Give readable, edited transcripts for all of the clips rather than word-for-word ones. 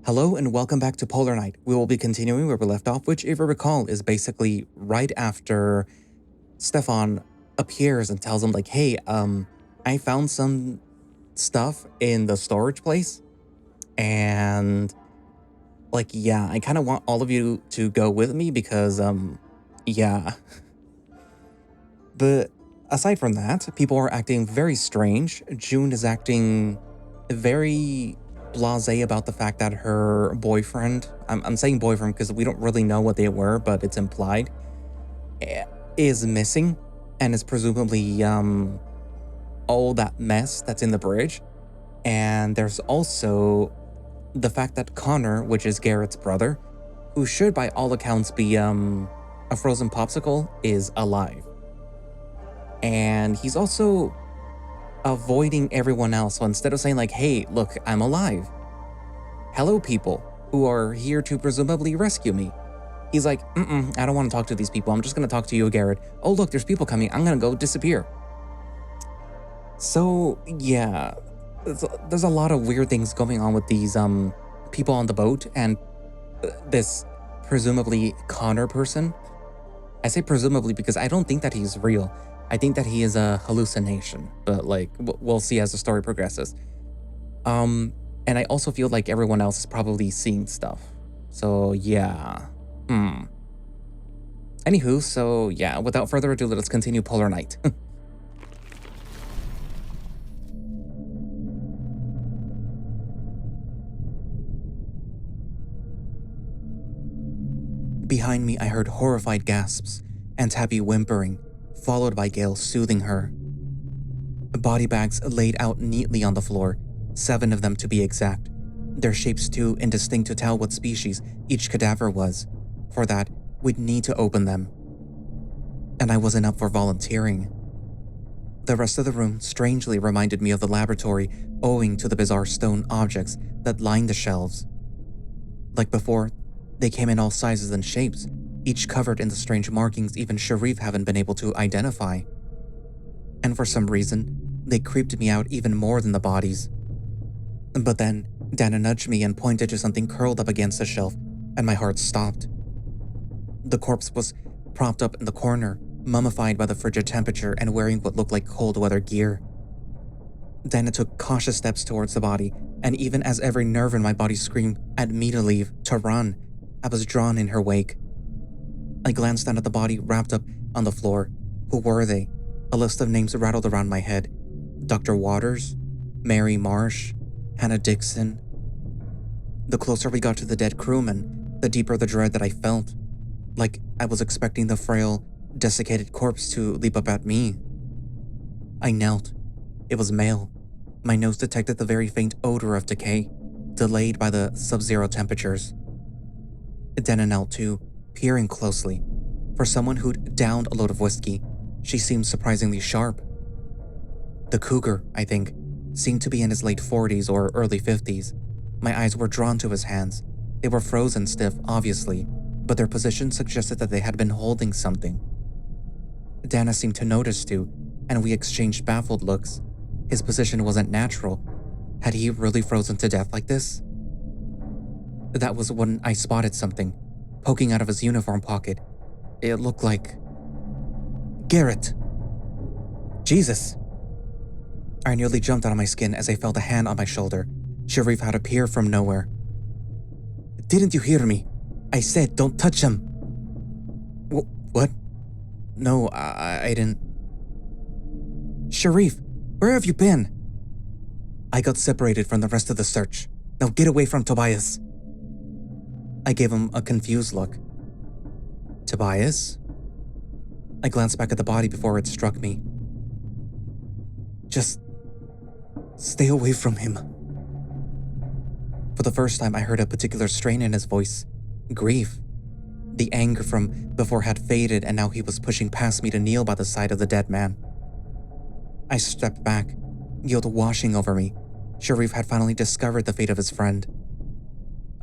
Hello and welcome back to Polar Night. We will be continuing where we left off, which, if you recall, is basically right after Stephan appears and tells him, like, hey, I found some stuff in the storage place, and, like, yeah, I kind of want all of you to go with me because, yeah. But aside from that, people are acting very strange. June is acting very blasé about the fact that her boyfriend, I'm saying boyfriend because we don't really know what they were, but it's implied, is missing and is presumably all that mess that's in the bridge. And there's also the fact that Connor, which is Garrett's brother, who should by all accounts be a frozen popsicle, is alive. And he's also avoiding everyone else. So instead of saying like, hey, look, I'm alive. Hello, people who are here to presumably rescue me. He's like, I don't want to talk to these people. I'm just going to talk to you, Garrett. Oh, look, there's people coming. I'm going to go disappear. So, yeah, there's a lot of weird things going on with these people on the boat and this presumably Connor person. I say presumably because I don't think that he's real. I think that he is a hallucination, but like we'll see as the story progresses. And I also feel like everyone else is probably seeing stuff. So yeah. Anywho, so yeah, without further ado, let us continue Polar Night. Behind me, I heard horrified gasps and Tabby whimpering, followed by Gail soothing her. Body bags laid out neatly on the floor, 7 of them to be exact, their shapes too indistinct to tell what species each cadaver was. For that, we'd need to open them. And I wasn't up for volunteering. The rest of the room strangely reminded me of the laboratory owing to the bizarre stone objects that lined the shelves. Like before, they came in all sizes and shapes, each covered in the strange markings even Sharif haven't been able to identify. And for some reason, they creeped me out even more than the bodies. But then, Dana nudged me and pointed to something curled up against the shelf, and my heart stopped. The corpse was propped up in the corner, mummified by the frigid temperature and wearing what looked like cold weather gear. Dana took cautious steps towards the body, and even as every nerve in my body screamed at me to leave, to run, I was drawn in her wake. I glanced down at the body wrapped up on the floor. Who were they? A list of names rattled around my head. Dr. Waters, Mary Marsh, Hannah Dixon. The closer we got to the dead crewman, the deeper the dread that I felt. Like I was expecting the frail, desiccated corpse to leap up at me. I knelt. It was male. My nose detected the very faint odor of decay, delayed by the sub-zero temperatures. Dana knelt too, peering closely. For someone who'd downed a load of whiskey, she seemed surprisingly sharp. The cougar, I think, seemed to be in his late 40s or early 50s. My eyes were drawn to his hands. They were frozen stiff, obviously, but their position suggested that they had been holding something. Dana seemed to notice too, and we exchanged baffled looks. His position wasn't natural. Had he really frozen to death like this? That was when I spotted something, poking out of his uniform pocket. It looked like... Garrett! Jesus! I nearly jumped out of my skin as I felt a hand on my shoulder. Sharif had appeared from nowhere. Didn't you hear me? I said don't touch him! What? No, I didn't... Sharif, where have you been? I got separated from the rest of the search. Now get away from Tobias. I gave him a confused look. Tobias? I glanced back at the body before it struck me. Just stay away from him. For the first time, I heard a particular strain in his voice. Grief. The anger from before had faded, and now he was pushing past me to kneel by the side of the dead man. I stepped back, guilt washing over me. Sharif had finally discovered the fate of his friend.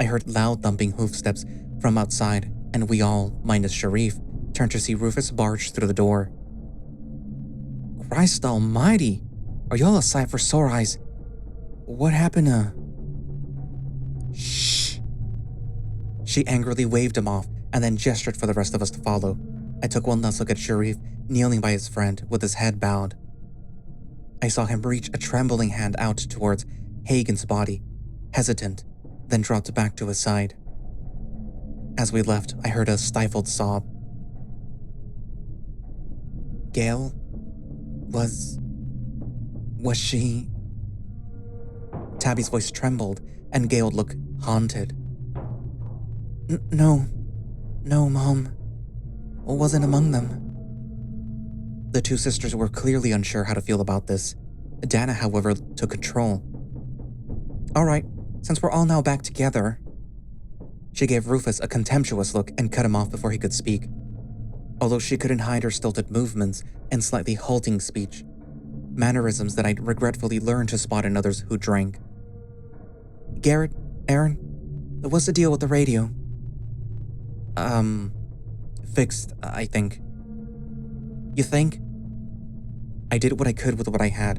I heard loud thumping hoofsteps from outside, and we all, minus Sharif, turned to see Rufus barge through the door. Christ almighty! Are y'all a sight for sore eyes? What happened to... Shh! She angrily waved him off and then gestured for the rest of us to follow. I took one last look at Sharif, kneeling by his friend with his head bowed. I saw him reach a trembling hand out towards Hagen's body, hesitant, then dropped back to his side. As we left, I heard a stifled sob. Gail? Was she... Tabby's voice trembled, and Gail looked haunted. No, Mom. Wasn't among them. The two sisters were clearly unsure how to feel about this. Dana, however, took control. All right, since we're all now back together. She gave Rufus a contemptuous look and cut him off before he could speak. Although she couldn't hide her stilted movements and slightly halting speech, mannerisms that I'd regretfully learned to spot in others who drank. Garrett, Aaron, what's the deal with the radio? Fixed, I think. You think? I did what I could with what I had.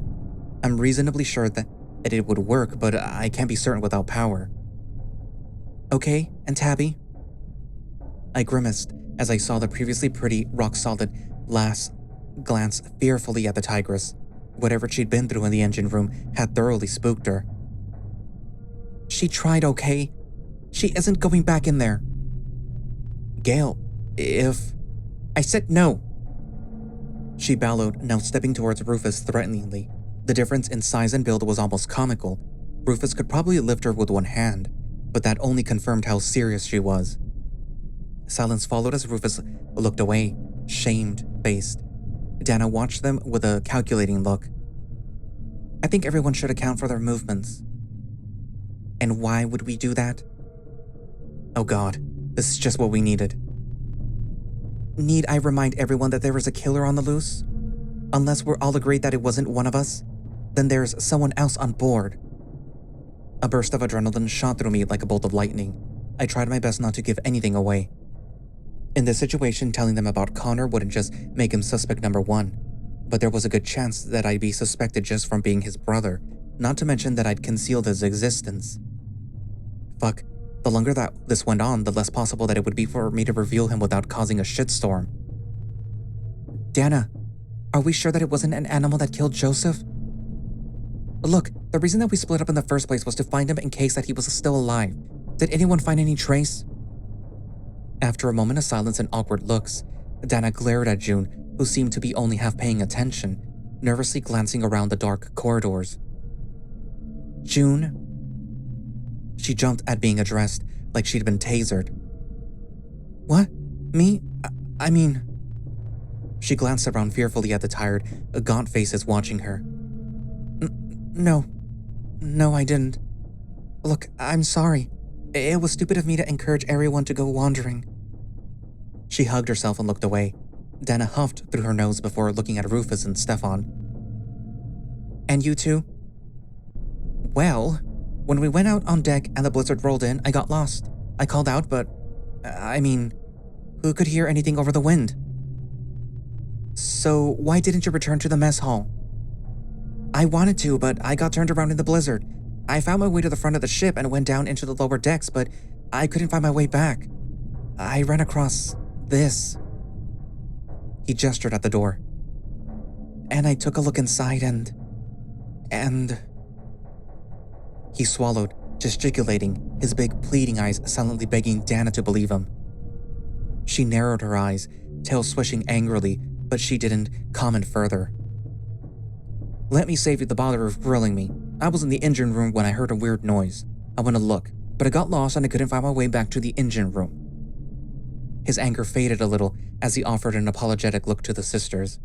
I'm reasonably sure that it would work, but I can't be certain without power. Okay, and Tabby? I grimaced as I saw the previously pretty, rock-solid lass glance fearfully at the tigress. Whatever she'd been through in the engine room had thoroughly spooked her. She tried, okay? She isn't going back in there. Gail, if... I said no. She bellowed, now stepping towards Rufus threateningly. The difference in size and build was almost comical. Rufus could probably lift her with one hand, but that only confirmed how serious she was. Silence followed as Rufus looked away, shamed-faced. Dana watched them with a calculating look. I think everyone should account for their movements. And why would we do that? Oh God, this is just what we needed. Need I remind everyone that there is a killer on the loose? Unless we're all agreed that it wasn't one of us, then there's someone else on board. A burst of adrenaline shot through me like a bolt of lightning. I tried my best not to give anything away. In this situation, telling them about Connor wouldn't just make him suspect number one, but there was a good chance that I'd be suspected just from being his brother, not to mention that I'd concealed his existence. Fuck, the longer that this went on, the less possible that it would be for me to reveal him without causing a shitstorm. Dana, are we sure that it wasn't an animal that killed Joseph? Look, the reason that we split up in the first place was to find him in case that he was still alive. Did anyone find any trace? After a moment of silence and awkward looks, Dana glared at June, who seemed to be only half paying attention, nervously glancing around the dark corridors. June? She jumped at being addressed like she'd been tasered. What? Me? I mean... She glanced around fearfully at the tired, gaunt faces watching her. No, I didn't. Look, I'm sorry. It was stupid of me to encourage everyone to go wandering. She hugged herself and looked away. Dana huffed through her nose before looking at Rufus and Stephan. And you two? Well, when we went out on deck and the blizzard rolled in, I got lost. I called out, but... who could hear anything over the wind? So why didn't you return to the mess hall? I wanted to, but I got turned around in the blizzard. I found my way to the front of the ship and went down into the lower decks, but I couldn't find my way back. I ran across this. He gestured at the door. And I took a look inside and... He swallowed, gesticulating, his big pleading eyes silently begging Dana to believe him. She narrowed her eyes, tail swishing angrily, but she didn't comment further. Let me save you the bother of grilling me. I was in the engine room when I heard a weird noise. I went to look, but I got lost and I couldn't find my way back to the engine room. His anger faded a little as he offered an apologetic look to the sisters.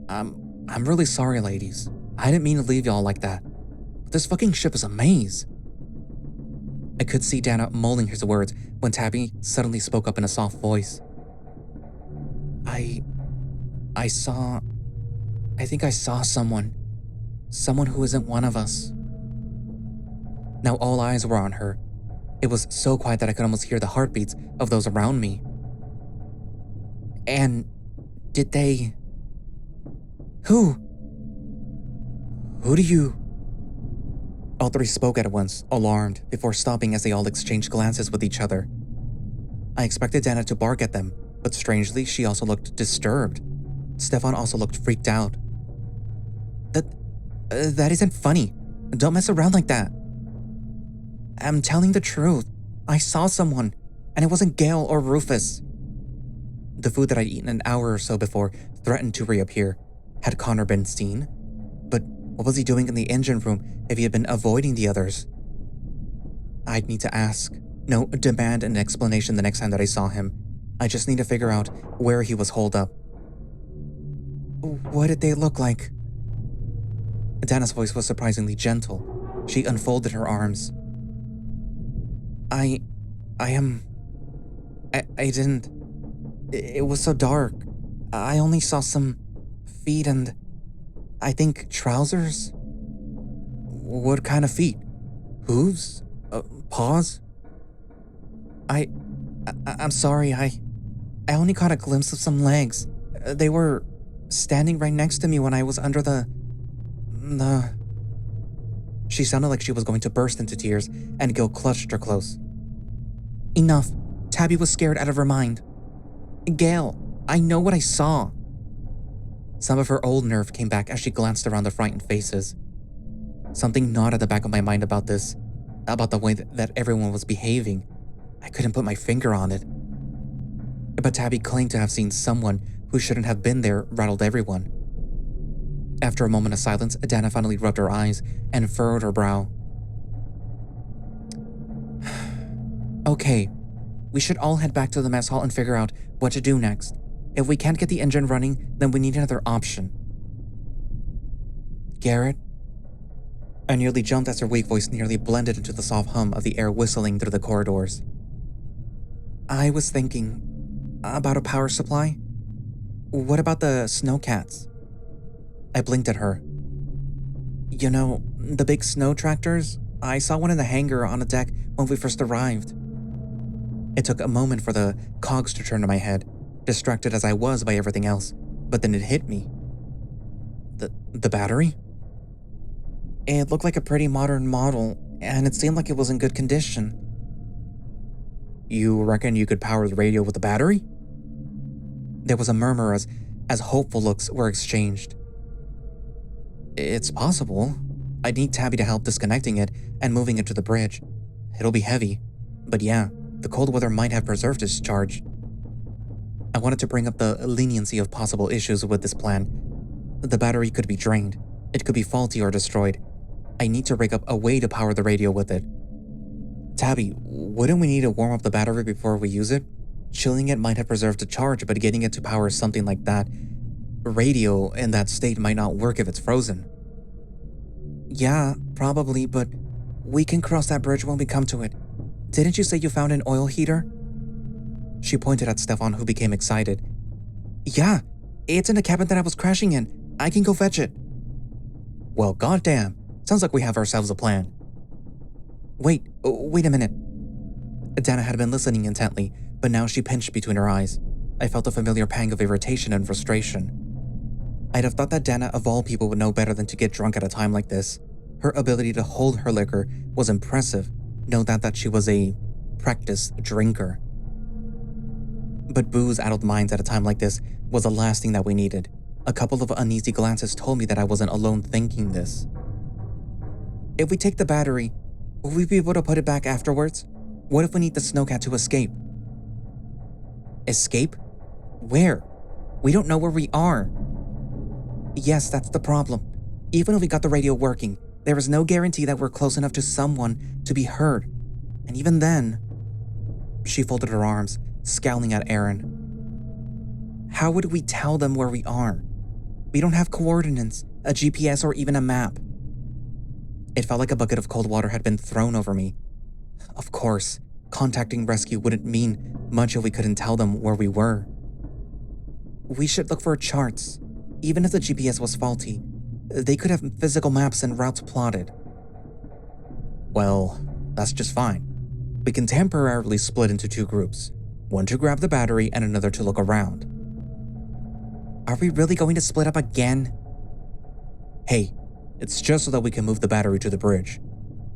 I'm really sorry, ladies. I didn't mean to leave y'all like that. But this fucking ship is a maze. I could see Dana mulling his words when Tabby suddenly spoke up in a soft voice. I think I saw someone who isn't one of us. Now all eyes were on her. It was so quiet that I could almost hear the heartbeats of those around me. And did they... Who do you... All three spoke at once, alarmed, before stopping as they all exchanged glances with each other. I expected Dana to bark at them, but strangely, she also looked disturbed. Stephan also looked freaked out. That isn't funny. Don't mess around like that. I'm telling the truth. I saw someone, and it wasn't Gail or Rufus. The food that I'd eaten an hour or so before threatened to reappear. Had Connor been seen? But what was he doing in the engine room if he had been avoiding the others? I'd need to ask. No, demand an explanation the next time that I saw him. I just need to figure out where he was holed up. What did they look like? Dana's voice was surprisingly gentle. She unfolded her arms. I didn't. It was so dark. I only saw some feet and I think trousers. What kind of feet? Hooves? Paws? I'm sorry, I only caught a glimpse of some legs. They were standing right next to me when I was under the... She sounded like she was going to burst into tears, and Gil clutched her close. Enough. Tabby was scared out of her mind. Gail, I know what I saw. Some of her old nerve came back as she glanced around the frightened faces. Something gnawed at the back of my mind about this, about the way that everyone was behaving. I couldn't put my finger on it. But Tabby claimed to have seen someone who shouldn't have been there rattled everyone. After a moment of silence, Dana finally rubbed her eyes and furrowed her brow. Okay, we should all head back to the mess hall and figure out what to do next. If we can't get the engine running, then we need another option. Garrett? I nearly jumped as her weak voice nearly blended into the soft hum of the air whistling through the corridors. I was thinking about a power supply. What about the snowcats? I blinked at her. You know, the big snow tractors? I saw one in the hangar on the deck when we first arrived. It took a moment for the cogs to turn in my head, distracted as I was by everything else, but then it hit me. The battery? It looked like a pretty modern model, and it seemed like it was in good condition. You reckon you could power the radio with a battery? There was a murmur as hopeful looks were exchanged. It's possible. I'd need Tabby to help disconnecting it and moving it to the bridge. It'll be heavy, but yeah, the cold weather might have preserved its charge. I wanted to bring up the leniency of possible issues with this plan. The battery could be drained. It could be faulty or destroyed. I need to rig up a way to power the radio with it. Tabby, wouldn't we need to warm up the battery before we use it? Chilling it might have preserved the charge, but getting it to power something like that, radio in that state might not work if it's frozen. Yeah, probably, but we can cross that bridge when we come to it. Didn't you say you found an oil heater? She pointed at Stephan, who became excited. Yeah, it's in the cabin that I was crashing in. I can go fetch it. Well, goddamn. Sounds like we have ourselves a plan. Wait a minute. Dana had been listening intently, but now she pinched between her eyes. I felt a familiar pang of irritation and frustration. I'd have thought that Dana of all people would know better than to get drunk at a time like this. Her ability to hold her liquor was impressive, no doubt that she was a practiced drinker. But booze-addled minds at a time like this was the last thing that we needed. A couple of uneasy glances told me that I wasn't alone thinking this. If we take the battery, will we be able to put it back afterwards? What if we need the snowcat to escape? Escape? Where? We don't know where we are. Yes, that's the problem. Even if we got the radio working, there is no guarantee that we're close enough to someone to be heard. And even then... She folded her arms, scowling at Aaron. How would we tell them where we are? We don't have coordinates, a GPS, or even a map. It felt like a bucket of cold water had been thrown over me. Of course, contacting rescue wouldn't mean much if we couldn't tell them where we were. We should look for charts. Even if the GPS was faulty, they could have physical maps and routes plotted. Well, that's just fine. We can temporarily split into two groups, one to grab the battery and another to look around. Are we really going to split up again? Hey, it's just so that we can move the battery to the bridge.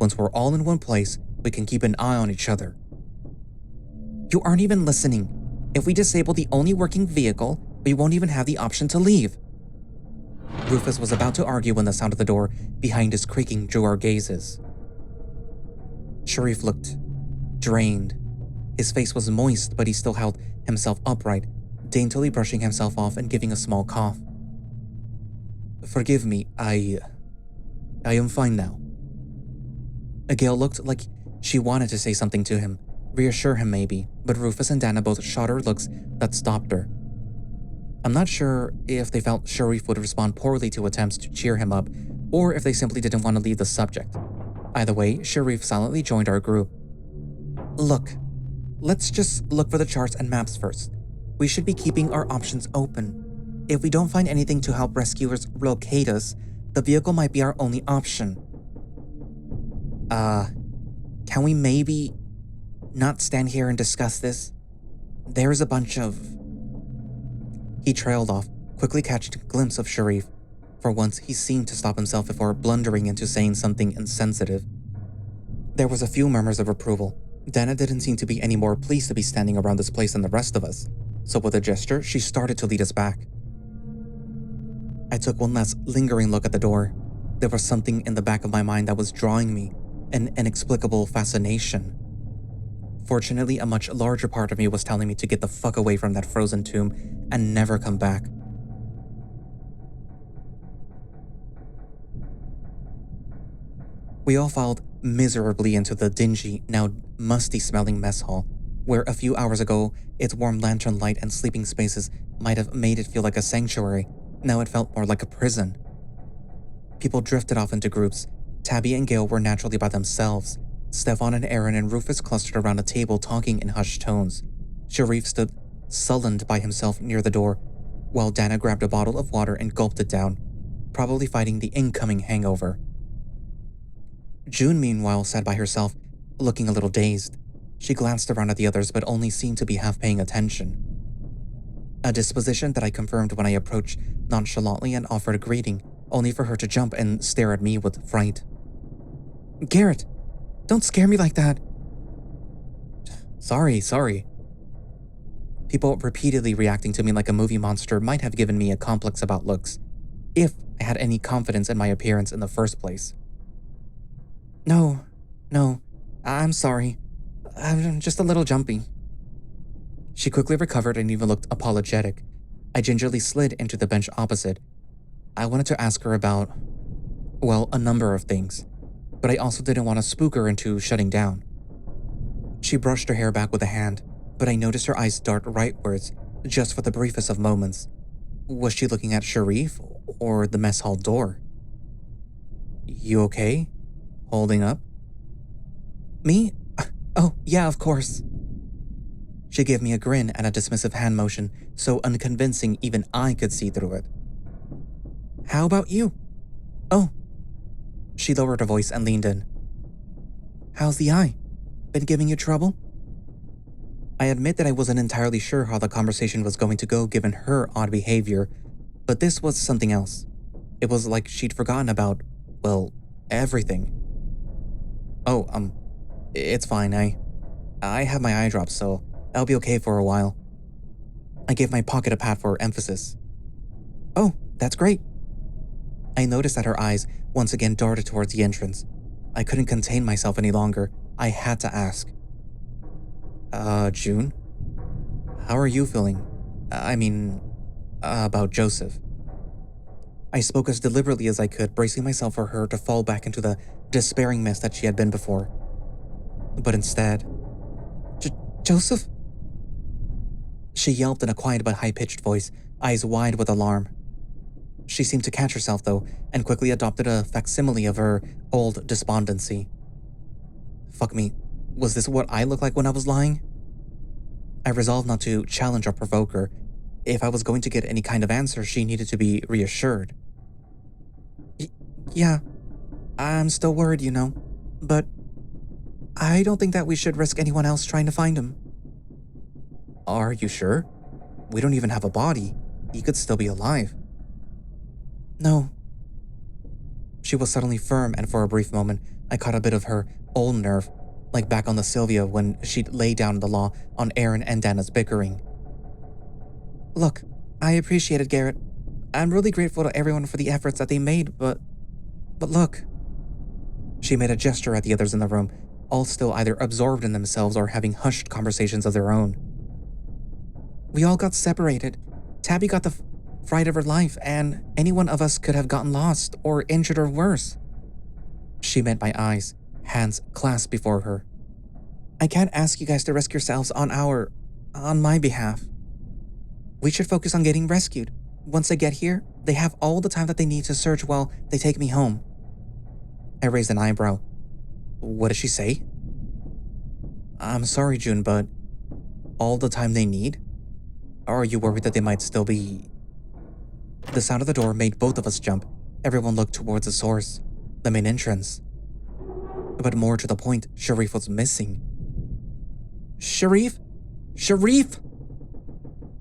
once we're all in one place, we can keep an eye on each other." "You aren't even listening. If we disable the only working vehicle, we won't even have the option to leave." Rufus was about to argue when the sound of the door behind us creaking drew our gazes. Sharif looked drained. His face was moist, but he still held himself upright, daintily brushing himself off and giving a small cough. "Forgive me, I am fine now." Gail looked like she wanted to say something to him, reassure him maybe, but Rufus and Dana both shot her looks that stopped her. I'm not sure if they felt Sharif would respond poorly to attempts to cheer him up, or if they simply didn't want to leave the subject. Either way, Sharif silently joined our group. "Look, let's just look for the charts and maps first. We should be keeping our options open. If we don't find anything to help rescuers locate us, the vehicle might be our only option." Can we maybe not stand here and discuss this? There's a bunch of..." He trailed off, quickly catching a glimpse of Sharif. For once, he seemed to stop himself before blundering into saying something insensitive. There was a few murmurs of approval. Dana didn't seem to be any more pleased to be standing around this place than the rest of us, so with a gesture, she started to lead us back. I took one last lingering look at the door. There was something in the back of my mind that was drawing me, an inexplicable fascination. Fortunately, a much larger part of me was telling me to get the fuck away from that frozen tomb and never come back. We all filed miserably into the dingy, now musty-smelling mess hall, where a few hours ago its warm lantern light and sleeping spaces might have made it feel like a sanctuary. Now it felt more like a prison. People drifted off into groups. Tabby and Gail were naturally by themselves. Stephan and Aaron and Rufus clustered around a table talking in hushed tones. Sharif stood sullened by himself near the door, while Dana grabbed a bottle of water and gulped it down, probably fighting the incoming hangover. June, meanwhile, sat by herself, looking a little dazed. She glanced around at the others but only seemed to be half paying attention. A disposition that I confirmed when I approached nonchalantly and offered a greeting, only for her to jump and stare at me with fright. "Garrett, don't scare me like that." Sorry. People repeatedly reacting to me like a movie monster might have given me a complex about looks, if I had any confidence in my appearance in the first place. No, I'm sorry. I'm just a little jumpy." She quickly recovered and even looked apologetic. I gingerly slid into the bench opposite. I wanted to ask her about, well, a number of things, but I also didn't want to spook her into shutting down. She brushed her hair back with a hand, but I noticed her eyes dart rightwards, just for the briefest of moments. Was she looking at Sharif or the mess hall door? "You okay? Holding up?" "Me? Oh, yeah, of course." She gave me a grin and a dismissive hand motion, so unconvincing even I could see through it. "How about you?" "Oh." She lowered her voice and leaned in. "How's the eye? Been giving you trouble?" I admit that I wasn't entirely sure how the conversation was going to go given her odd behavior, but this was something else. It was like she'd forgotten about, well, everything. "Oh, it's fine. I have my eye drops, so I'll be okay for a while." I gave my pocket a pat for emphasis. "Oh, that's great." I noticed that her eyes once again darted towards the entrance. I couldn't contain myself any longer. I had to ask. June? How are you feeling? About Joseph." I spoke as deliberately as I could, bracing myself for her to fall back into the despairing mess that she had been before. But instead, Joseph?" She yelped in a quiet but high-pitched voice, eyes wide with alarm. She seemed to catch herself, though, and quickly adopted a facsimile of her old despondency. Fuck me, was this what I looked like when I was lying? I resolved not to challenge or provoke her. If I was going to get any kind of answer, she needed to be reassured. Yeah, I'm still worried, but I don't think that we should risk anyone else trying to find him." "Are you sure? We don't even have a body. He could still be alive." "No." She was suddenly firm, and for a brief moment, I caught a bit of her old nerve, like back on the Sylvia when she'd lay down the law on Aaron and Dana's bickering. Look, I appreciate it, Garrett. I'm really grateful to everyone for the efforts that they made, but look. She made a gesture at the others in the room, all still either absorbed in themselves or having hushed conversations of their own. We all got separated. Tabby got the fright of her life, and any one of us could have gotten lost or injured or worse. She met my eyes, hands clasped before her. I can't ask you guys to risk yourselves on my behalf. We should focus on getting rescued. Once they get here, they have all the time that they need to search while they take me home. I raised an eyebrow. What did she say? I'm sorry, June, but all the time they need? Or are you worried that they might still be... The sound of the door made both of us jump. Everyone looked towards the source, the main entrance. But more to the point, Sharif was missing. Sharif? Sharif!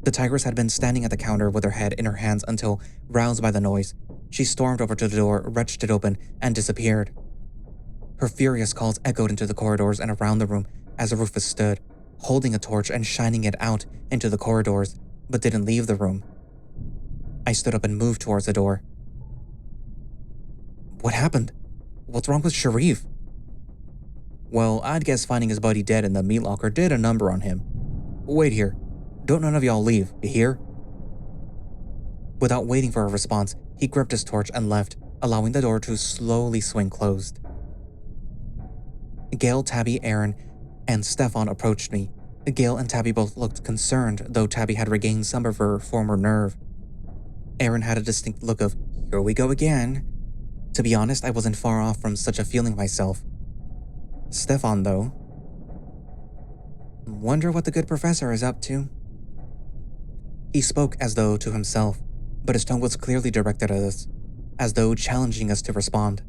The tigress had been standing at the counter with her head in her hands until, roused by the noise, she stormed over to the door, wrenched it open, and disappeared. Her furious calls echoed into the corridors and around the room as Rufus stood, holding a torch and shining it out into the corridors, but didn't leave the room. I stood up and moved towards the door. What happened? What's wrong with Sharif? Well, I'd guess finding his body dead in the meat locker did a number on him. Wait here. Don't none of y'all leave, you hear? Without waiting for a response, he gripped his torch and left, allowing the door to slowly swing closed. Gail, Tabby, Aaron, and Stephan approached me. Gail and Tabby both looked concerned, though Tabby had regained some of her former nerve. Aaron had a distinct look of, here we go again. To be honest, I wasn't far off from such a feeling myself. Stephan, though. Wonder what the good professor is up to. He spoke as though to himself, but his tone was clearly directed at us, as though challenging us to respond.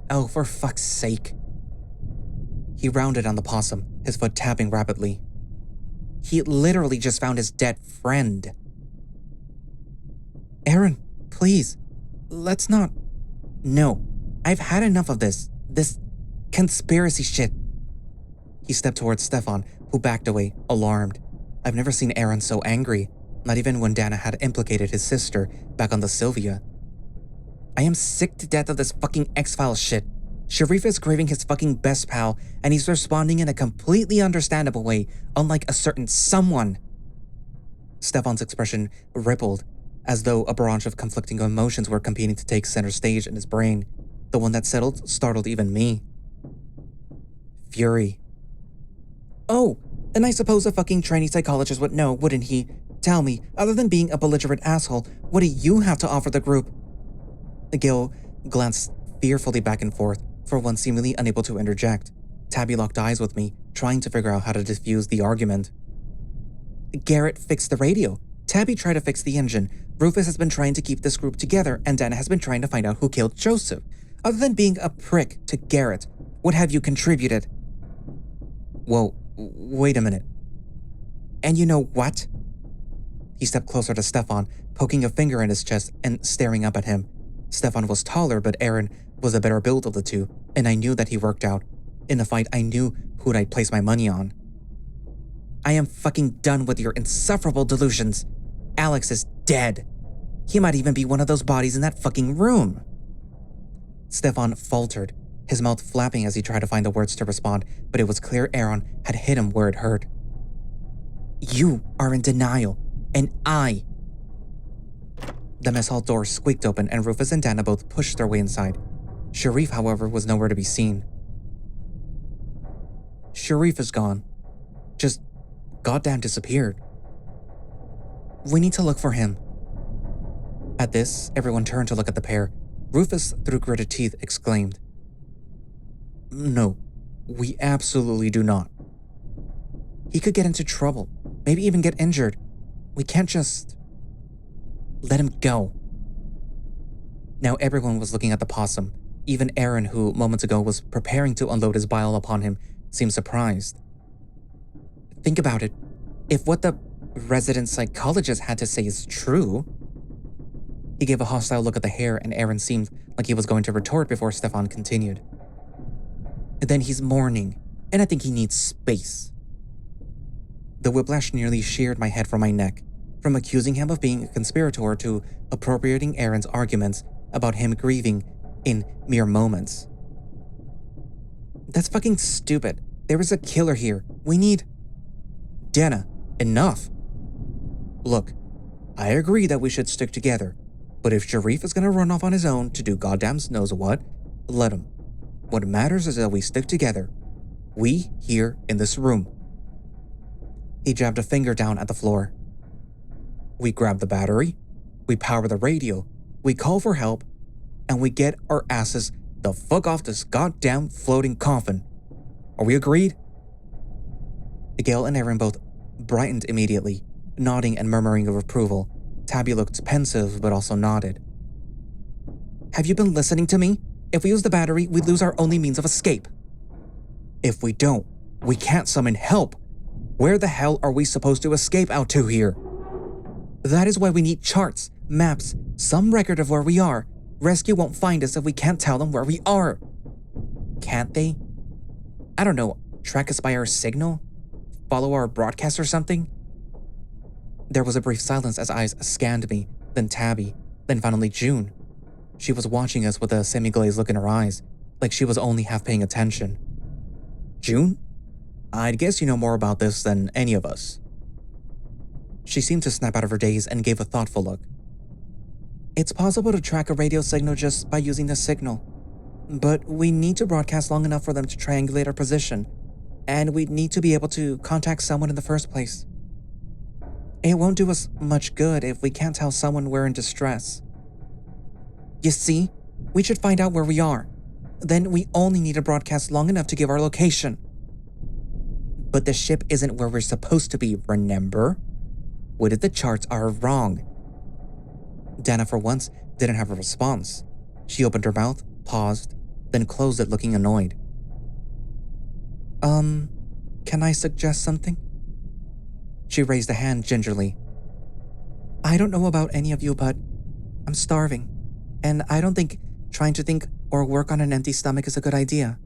Oh, for fuck's sake. He rounded on the possum, his foot tapping rapidly. He literally just found his dead friend. Aaron, please, let's not. No, I've had enough of this conspiracy shit. He stepped towards Stephan, who backed away, alarmed. I've never seen Aaron so angry, not even when Dana had implicated his sister back on the Sylvia. I am sick to death of this fucking X-Files shit. Sharif is craving his fucking best pal, and he's responding in a completely understandable way, unlike a certain someone. Stephan's expression rippled, as though a barrage of conflicting emotions were competing to take center stage in his brain. The one that settled startled even me. Fury. Oh, and I suppose a fucking trainee psychologist would know, wouldn't he? Tell me, other than being a belligerent asshole, what do you have to offer the group? Gil glanced fearfully back and forth, for one seemingly unable to interject. Tabby locked eyes with me, trying to figure out how to diffuse the argument. Garrett fixed the radio. Tabby tried to fix the engine. Rufus has been trying to keep this group together, and Dana has been trying to find out who killed Joseph. Other than being a prick to Garrett, what have you contributed? Whoa, wait a minute. And you know what? He stepped closer to Stephan, poking a finger in his chest and staring up at him. Stephan was taller, but Aaron was the better build of the two, and I knew that he worked out. In the fight, I knew who'd I place my money on. I am fucking done with your insufferable delusions. Alex is dead. He might even be one of those bodies in that fucking room. Stephan faltered, his mouth flapping as he tried to find the words to respond, but it was clear Aaron had hit him where it hurt. You are in denial, and I... The mess hall door squeaked open and Rufus and Dana both pushed their way inside. Sharif, however, was nowhere to be seen. Sharif is gone. Just goddamn disappeared. We need to look for him. At this, everyone turned to look at the pair. Rufus, through gritted teeth, exclaimed, No, we absolutely do not. He could get into trouble, maybe even get injured. We can't just... let him go. Now everyone was looking at the possum. Even Aaron, who moments ago was preparing to unload his bile upon him, seemed surprised. Think about it. If what the resident psychologist had to say is true... He gave a hostile look at the hair, and Aaron seemed like he was going to retort before Stephan continued. Then he's mourning, and I think he needs space. The whiplash nearly sheared my head from my neck, from accusing him of being a conspirator to appropriating Aaron's arguments about him grieving in mere moments. That's fucking stupid. There is a killer here. We need... Dana, enough. Look, I agree that we should stick together, but if Sharif is gonna run off on his own to do goddamn knows what, let him. What matters is that we stick together. We here in this room. He jabbed a finger down at the floor. We grab the battery, we power the radio, we call for help, and we get our asses the fuck off this goddamn floating coffin. Are we agreed? Gail and Aaron both brightened immediately, nodding and murmuring of approval. Tabby looked pensive but also nodded. Have you been listening to me? If we use the battery, we lose our only means of escape. If we don't, we can't summon help. Where the hell are we supposed to escape out to here? That is why we need charts, maps, some record of where we are. Rescue won't find us if we can't tell them where we are. Can't they? I don't know, track us by our signal? Follow our broadcast or something? There was a brief silence as eyes scanned me, then Tabby, then finally June. She was watching us with a semi-glazed look in her eyes, like she was only half paying attention. June? I'd guess you know more about this than any of us. She seemed to snap out of her daze and gave a thoughtful look. It's possible to track a radio signal just by using the signal, but we need to broadcast long enough for them to triangulate our position, and we need to be able to contact someone in the first place. It won't do us much good if we can't tell someone we're in distress. You see, we should find out where we are. Then we only need to broadcast long enough to give our location. But the ship isn't where we're supposed to be, remember? What if the charts are wrong? Dana, for once, didn't have a response. She opened her mouth, paused, then closed it looking annoyed. Can I suggest something? She raised a hand gingerly. I don't know about any of you, but I'm starving, and I don't think trying to think or work on an empty stomach is a good idea.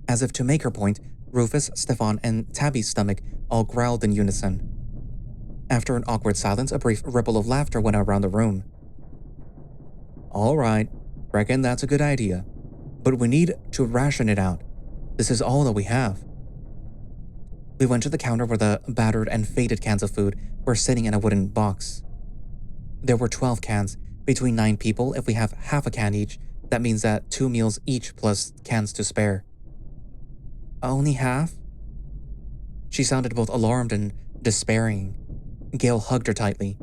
As if to make her point, Rufus, Stephan, and Tabby's stomach all growled in unison. After an awkward silence, a brief ripple of laughter went around the room. All right, reckon that's a good idea, but we need to ration it out. This is all that we have. We went to the counter where the battered and faded cans of food were sitting in a wooden box. There were 12 cans, between 9 people. If we have half a can each, that means that 2 meals each plus cans to spare. Only half? She sounded both alarmed and despairing. Gail hugged her tightly.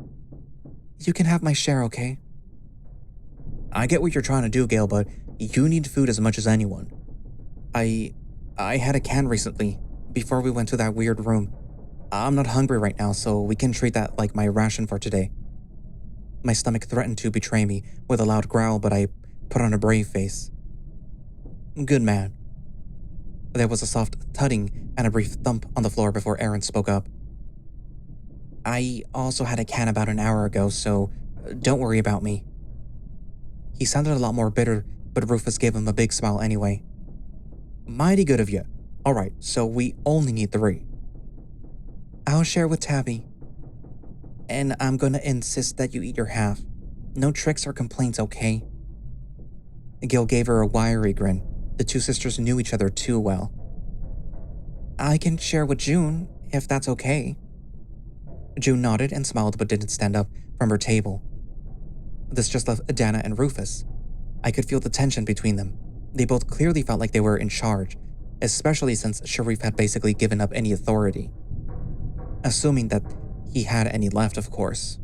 You can have my share, okay? I get what you're trying to do, Gail, but you need food as much as anyone. I had a can recently, before we went to that weird room. I'm not hungry right now, so we can treat that like my ration for today. My stomach threatened to betray me with a loud growl, but I put on a brave face. Good man. There was a soft thudding and a brief thump on the floor before Aaron spoke up. I also had a can about an hour ago, so don't worry about me. He sounded a lot more bitter, but Rufus gave him a big smile anyway. Mighty good of you. All right, so we only need 3. I'll share with Tabby. And I'm gonna insist that you eat your half. No tricks or complaints, okay? Gil gave her a wiry grin. The two sisters knew each other too well. I can share with June, if that's okay. June nodded and smiled but didn't stand up from her table. This just left Dana and Rufus. I could feel the tension between them. They both clearly felt like they were in charge, especially since Sharif had basically given up any authority. Assuming that he had any left, of course.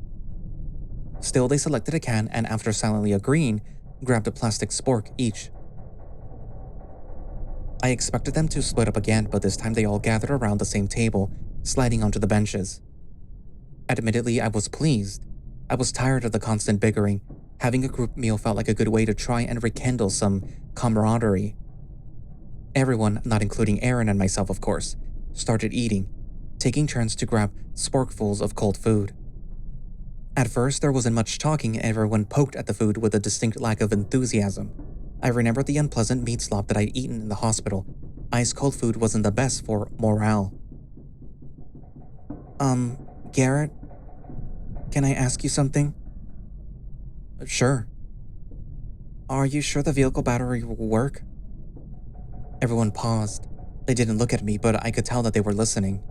Still, they selected a can and, after silently agreeing, grabbed a plastic spork each. I expected them to split up again, but this time they all gathered around the same table, sliding onto the benches. Admittedly, I was pleased. I was tired of the constant bickering. Having a group meal felt like a good way to try and rekindle some camaraderie. Everyone, not including Aaron and myself of course, started eating, taking turns to grab sporkfuls of cold food. At first, there wasn't much talking and everyone poked at the food with a distinct lack of enthusiasm. I remembered the unpleasant meat slop that I'd eaten in the hospital. Ice-cold food wasn't the best for morale. Garrett, can I ask you something? Sure. Are you sure the vehicle battery will work? Everyone paused. They didn't look at me, but I could tell that they were listening.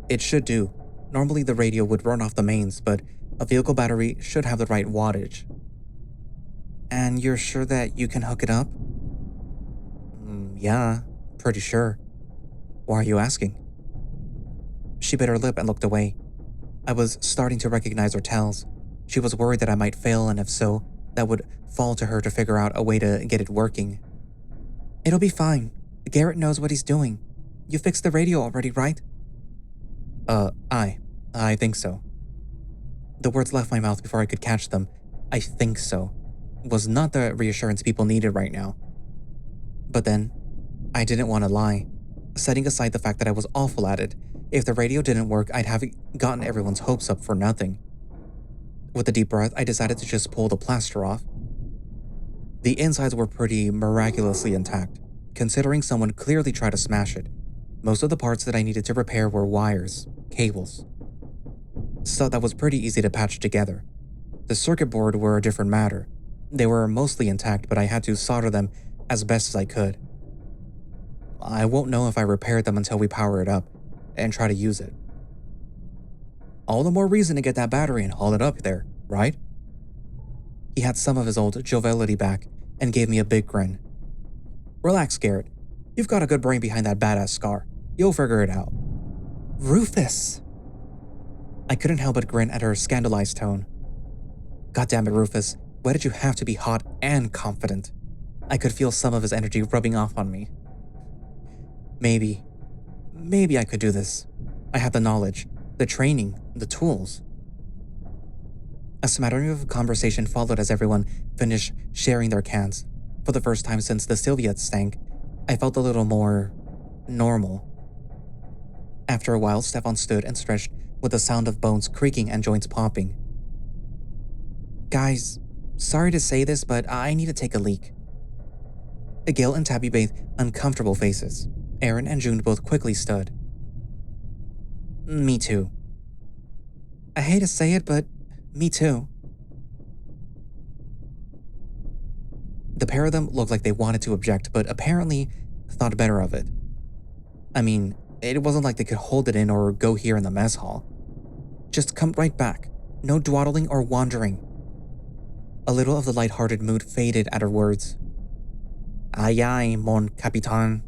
It should do. Normally the radio would run off the mains, but a vehicle battery should have the right wattage. And you're sure that you can hook it up? Yeah, pretty sure. Why are you asking? She bit her lip and looked away. I was starting to recognize her tells. She was worried that I might fail, and if so, that would fall to her to figure out a way to get it working. It'll be fine. Garrett knows what he's doing. You fixed the radio already, right? I think so. The words left my mouth before I could catch them. I think so was not the reassurance people needed right now. But then, I didn't want to lie. Setting aside the fact that I was awful at it, if the radio didn't work, I'd have gotten everyone's hopes up for nothing. With a deep breath, I decided to just pull the plaster off. The insides were pretty miraculously intact, considering someone clearly tried to smash it. Most of the parts that I needed to repair were wires, cables. Stuff that was pretty easy to patch together. The circuit board were a different matter. They were mostly intact, but I had to solder them as best as I could. I won't know if I repaired them until we power it up and try to use it. All the more reason to get that battery and haul it up there, right? He had some of his old joviality back and gave me a big grin. Relax, Garrett. You've got a good brain behind that badass scar. You'll figure it out. Rufus! I couldn't help but grin at her scandalized tone. God damn it, Rufus. Why did you have to be hot and confident? I could feel some of his energy rubbing off on me. Maybe I could do this. I had the knowledge, the training, the tools. A smattering of conversation followed as everyone finished sharing their cans. For the first time since the Sylvia stank, I felt a little more normal. After a while, Stephan stood and stretched with the sound of bones creaking and joints popping. Guys, sorry to say this, but I need to take a leak. Gail and Tabby bathed uncomfortable faces. Aaron and June both quickly stood. Me too. I hate to say it, but me too. The pair of them looked like they wanted to object, but apparently thought better of it. I mean, it wasn't like they could hold it in or go here in the mess hall. Just come right back. No dawdling or wandering. A little of the light-hearted mood faded at her words. Aye aye, mon capitan.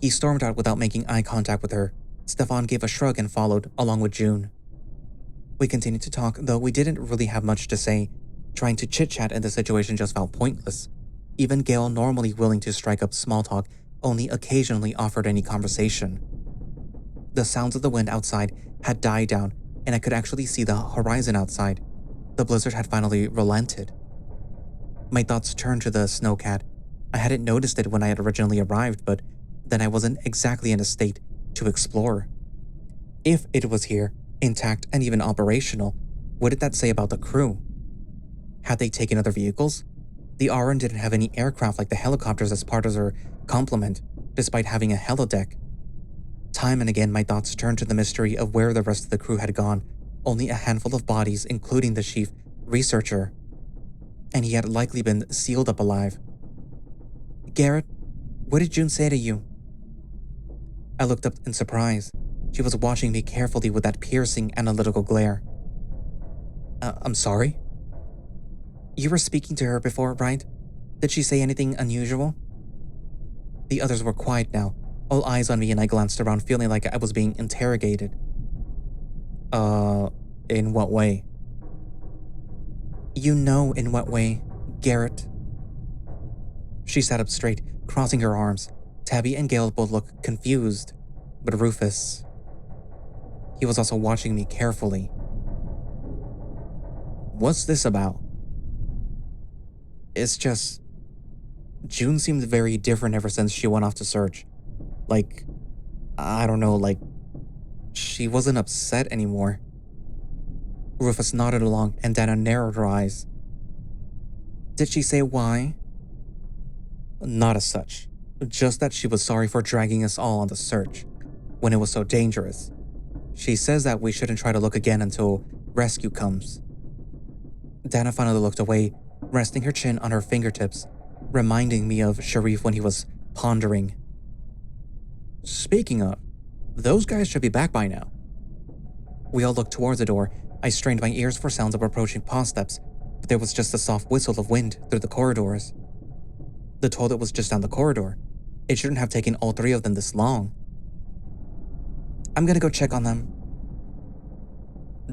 He stormed out without making eye contact with her. Stephan gave a shrug and followed, along with June. We continued to talk, though we didn't really have much to say. Trying to chit-chat in the situation just felt pointless. Even Gail, normally willing to strike up small talk, only occasionally offered any conversation. The sounds of the wind outside had died down, and I could actually see the horizon outside. The blizzard had finally relented. My thoughts turned to the snowcat. I hadn't noticed it when I had originally arrived, but then I wasn't exactly in a state to explore. If it was here, intact and even operational, what did that say about the crew? Had they taken other vehicles? The Aran didn't have any aircraft like the helicopters as part of their complement, despite having a helideck. Time and again, my thoughts turned to the mystery of where the rest of the crew had gone. Only a handful of bodies, including the chief researcher. And he had likely been sealed up alive. Garrett, what did June say to you? I looked up in surprise. She was watching me carefully with that piercing, analytical glare. I'm sorry? You were speaking to her before, right? Did she say anything unusual? The others were quiet now, all eyes on me, and I glanced around feeling like I was being interrogated. In what way? You know in what way, Garrett. She sat up straight, crossing her arms. Tabby and Gail both looked confused, but Rufus... he was also watching me carefully. What's this about? It's just... June seemed very different ever since she went off to search. Like, I don't know, like... she wasn't upset anymore. Rufus nodded along and Dana narrowed her eyes. Did she say why? Not as such, just that she was sorry for dragging us all on the search when it was so dangerous. She says that we shouldn't try to look again until rescue comes. Dana finally looked away, resting her chin on her fingertips, reminding me of Sharif when he was pondering. Speaking of, those guys should be back by now. We all looked towards the door. I strained my ears for sounds of approaching paw steps, but there was just a soft whistle of wind through the corridors. The toilet was just down the corridor. It shouldn't have taken all three of them this long. I'm gonna go check on them.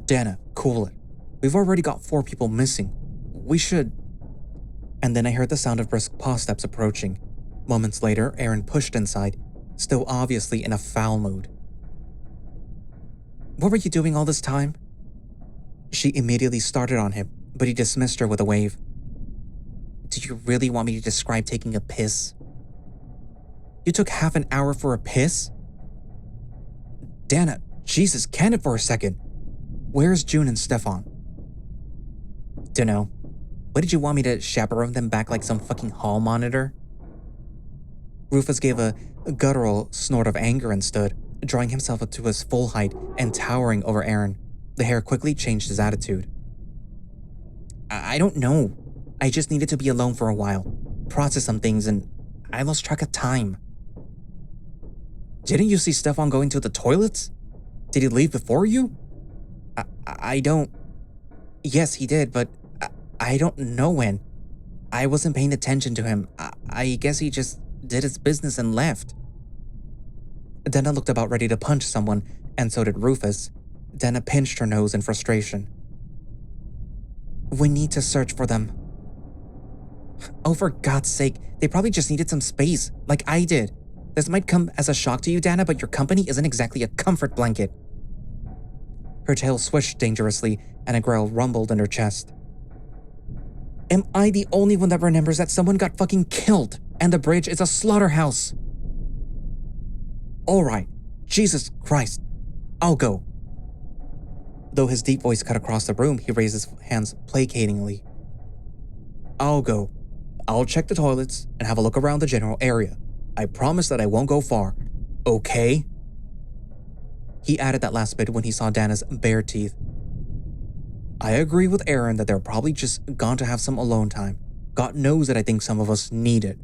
Dana, cool it. We've already got 4 people missing. We should... And then I heard the sound of brisk paw steps approaching. Moments later, Aaron pushed inside, still obviously in a foul mood. What were you doing all this time? She immediately started on him, but he dismissed her with a wave. Do you really want me to describe taking a piss? You took half an hour for a piss? Dana, Jesus, can it for a second. Where's June and Stephan? Dunno. What did you want me to chaperone them back like some fucking hall monitor? Rufus gave a guttural snort of anger and stood, drawing himself up to his full height and towering over Aaron. The hair quickly changed his attitude. I don't know. I just needed to be alone for a while, process some things, and I lost track of time. Didn't you see Stephan going to the toilets? Did he leave before you? I don't... Yes, he did, but I don't know when. I wasn't paying attention to him. I guess he just did his business and left. Dana looked about ready to punch someone, and so did Rufus. Dana pinched her nose in frustration. We need to search for them. Oh, for God's sake, they probably just needed some space, like I did. This might come as a shock to you, Dana, but your company isn't exactly a comfort blanket. Her tail swished dangerously, and a growl rumbled in her chest. Am I the only one that remembers that someone got fucking killed, and the bridge is a slaughterhouse? Alright, Jesus Christ, I'll go. Though his deep voice cut across the room, he raised his hands placatingly. I'll go. I'll check the toilets and have a look around the general area. I promise that I won't go far, okay? He added that last bit when he saw Dana's bare teeth. I agree with Aaron that they're probably just gone to have some alone time. God knows that I think some of us need it.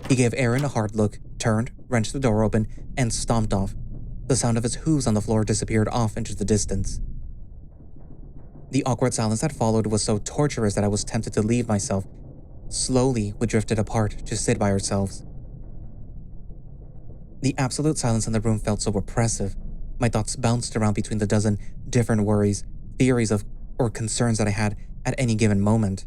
He gave Aaron a hard look, turned, wrenched the door open, and stomped off. The sound of his hooves on the floor disappeared off into the distance. The awkward silence that followed was so torturous that I was tempted to leave myself. Slowly, we drifted apart to sit by ourselves. The absolute silence in the room felt so oppressive. My thoughts bounced around between the dozen different worries, theories or concerns that I had at any given moment.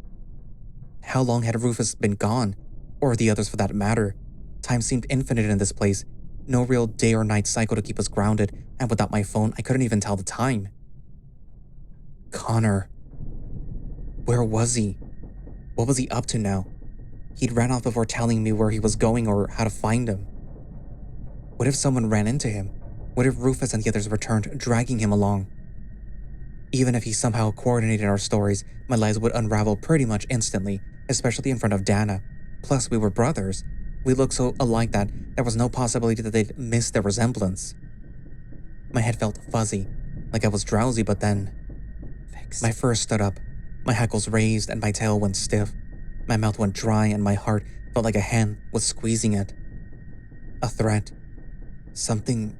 How long had Rufus been gone? Or the others for that matter? Time seemed infinite in this place. No real day or night cycle to keep us grounded, and without my phone, I couldn't even tell the time. Connor. Where was he? What was he up to now? He'd ran off before telling me where he was going or how to find him. What if someone ran into him? What if Rufus and the others returned, dragging him along? Even if he somehow coordinated our stories, my lives would unravel pretty much instantly, especially in front of Dana. Plus, we were brothers. We looked so alike that there was no possibility that they'd miss their resemblance. My head felt fuzzy, like I was drowsy, but then... My fur stood up. My hackles raised and my tail went stiff. My mouth went dry and my heart felt like a hand was squeezing it. A threat. Something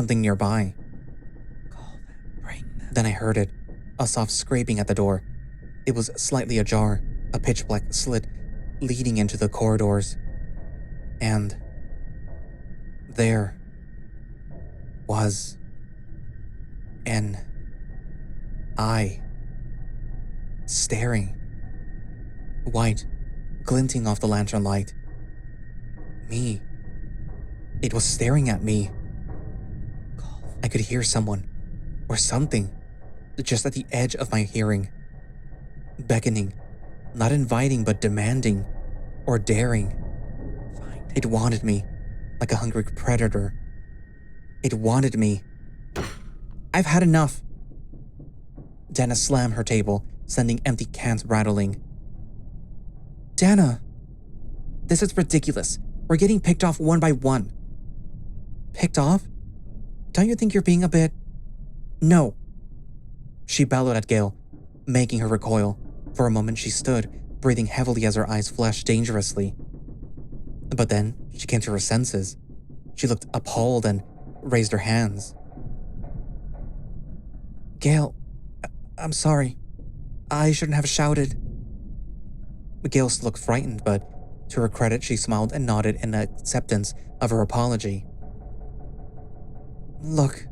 nearby. Call them, bring them. Then I heard it, a soft scraping at the door. It was slightly ajar, a pitch-black slit leading into the corridors. And there was an eye staring, white, glinting off the lantern light. Me. It was staring at me. I could hear someone, or something, just at the edge of my hearing. Beckoning, not inviting but demanding, or daring. It wanted me, like a hungry predator. It wanted me. I've had enough. Dana slammed her table, sending empty cans rattling. Dana! This is ridiculous. We're getting picked off one by one. Picked off? Don't you think you're being a bit... No. She bellowed at Gail, making her recoil. For a moment she stood, breathing heavily as her eyes flashed dangerously. But then she came to her senses. She looked appalled and raised her hands. Gail, I'm sorry. I shouldn't have shouted. Gail looked frightened, but to her credit, she smiled and nodded in acceptance of her apology. Look.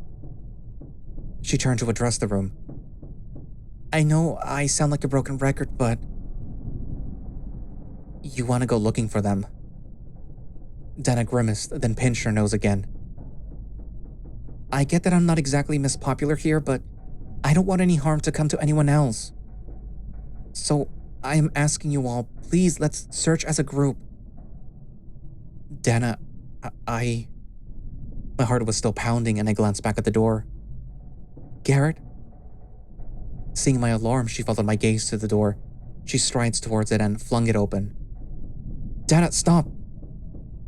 She turned to address the room. I know I sound like a broken record, but... You want to go looking for them? Dana grimaced, then pinched her nose again. I get that I'm not exactly Miss Popular here, but I don't want any harm to come to anyone else. So I am asking you all, please let's search as a group. Dana, My heart was still pounding and I glanced back at the door. Garrett? Seeing my alarm, she followed my gaze to the door. She strides towards it and flung it open. Dana, stop!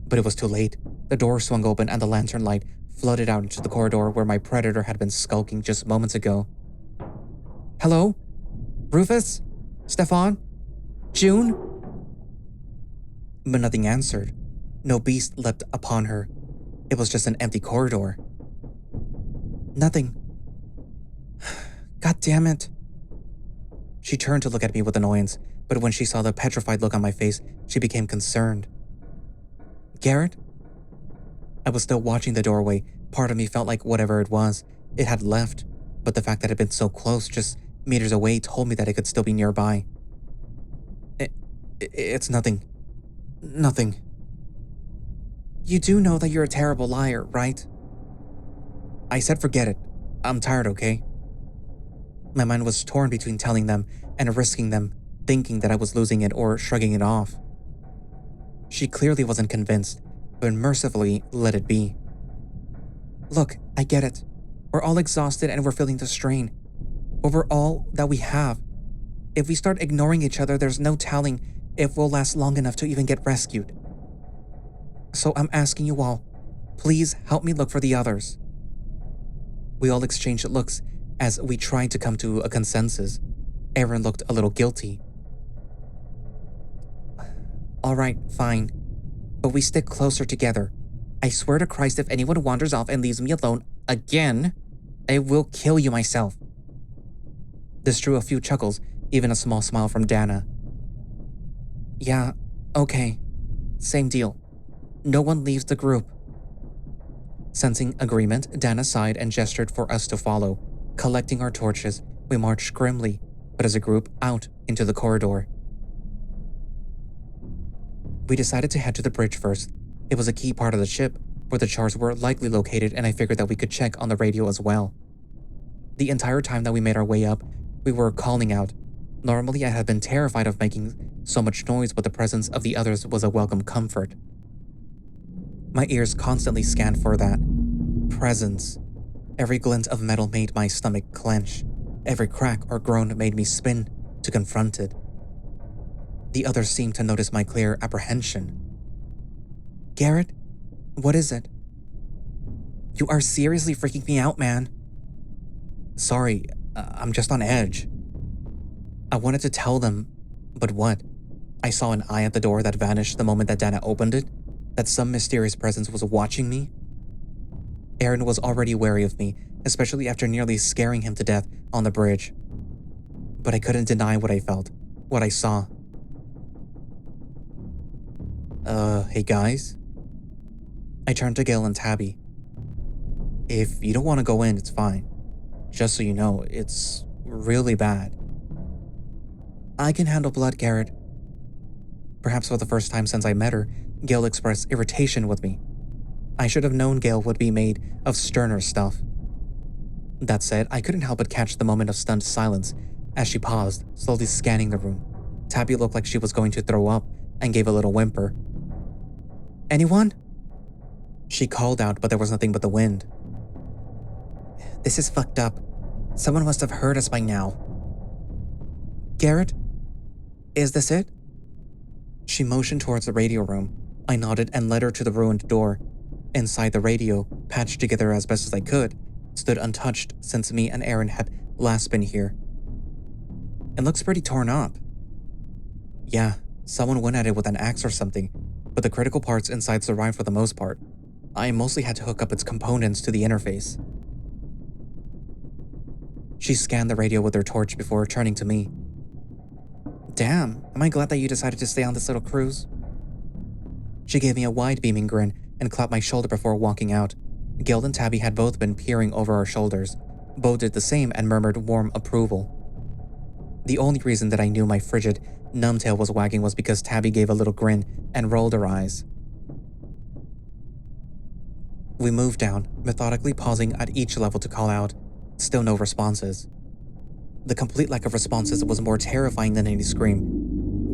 But it was too late. The door swung open and the lantern light flooded out into the corridor where my predator had been skulking just moments ago. Hello? Rufus? Stephan? June? But nothing answered. No beast leapt upon her. It was just an empty corridor. Nothing. God damn it. She turned to look at me with annoyance, but when she saw the petrified look on my face, she became concerned. Garrett? I was still watching the doorway. Part of me felt like whatever it was, it had left, but the fact that it had been so close, just meters away, told me that it could still be nearby. It's nothing. Nothing. You do know that you're a terrible liar, right? I said forget it. I'm tired, okay? My mind was torn between telling them and risking them, thinking that I was losing it or shrugging it off. She clearly wasn't convinced, but mercifully let it be. Look, I get it. We're all exhausted and we're feeling the strain. But we're all that we have. If we start ignoring each other, there's no telling if we'll last long enough to even get rescued. So I'm asking you all, please help me look for the others. We all exchanged looks as we tried to come to a consensus. Aaron looked a little guilty. All right, fine. But we stick closer together. I swear to Christ, if anyone wanders off and leaves me alone again, I will kill you myself. This drew a few chuckles, even a small smile from Dana. Yeah, okay. Same deal. No one leaves the group. Sensing agreement, Dana sighed and gestured for us to follow. Collecting our torches, we marched grimly, but as a group, out into the corridor. We decided to head to the bridge first. It was a key part of the ship, where the chars were likely located, and I figured that we could check on the radio as well. The entire time that we made our way up, we were calling out. Normally, I had been terrified of making so much noise, but the presence of the others was a welcome comfort. My ears constantly scanned for that presence. Every glint of metal made my stomach clench. Every crack or groan made me spin to confront it. The others seemed to notice my clear apprehension. Garrett, what is it? You are seriously freaking me out, man. Sorry, I'm just on edge. I wanted to tell them, but what? I saw an eye at the door that vanished the moment that Dana opened it, that some mysterious presence was watching me. Aaron was already wary of me, especially after nearly scaring him to death on the bridge. But I couldn't deny what I felt, what I saw. Hey guys? I turned to Gail and Tabby. If you don't want to go in, it's fine. Just so you know, it's really bad. I can handle blood, Garrett. Perhaps for the first time since I met her, Gail expressed irritation with me. I should have known Gail would be made of sterner stuff. That said, I couldn't help but catch the moment of stunned silence as she paused, slowly scanning the room. Tabby looked like she was going to throw up and gave a little whimper. Anyone? She called out, but there was nothing but the wind. This is fucked up. Someone must have heard us by now. Garrett? Is this it? She motioned towards the radio room. I nodded and led her to the ruined door. Inside, the radio, patched together as best as I could, stood untouched since me and Aaron had last been here. It looks pretty torn up. Yeah, someone went at it with an axe or something, but the critical parts inside survived for the most part. I mostly had to hook up its components to the interface. She scanned the radio with her torch before turning to me. Damn, am I glad that you decided to stay on this little cruise? She gave me a wide beaming grin and clapped my shoulder before walking out. Gil and Tabby had both been peering over our shoulders. Bo did the same and murmured warm approval. The only reason that I knew my frigid numbtail was wagging was because Tabby gave a little grin and rolled her eyes. We moved down, methodically pausing at each level to call out. Still no responses. The complete lack of responses was more terrifying than any scream.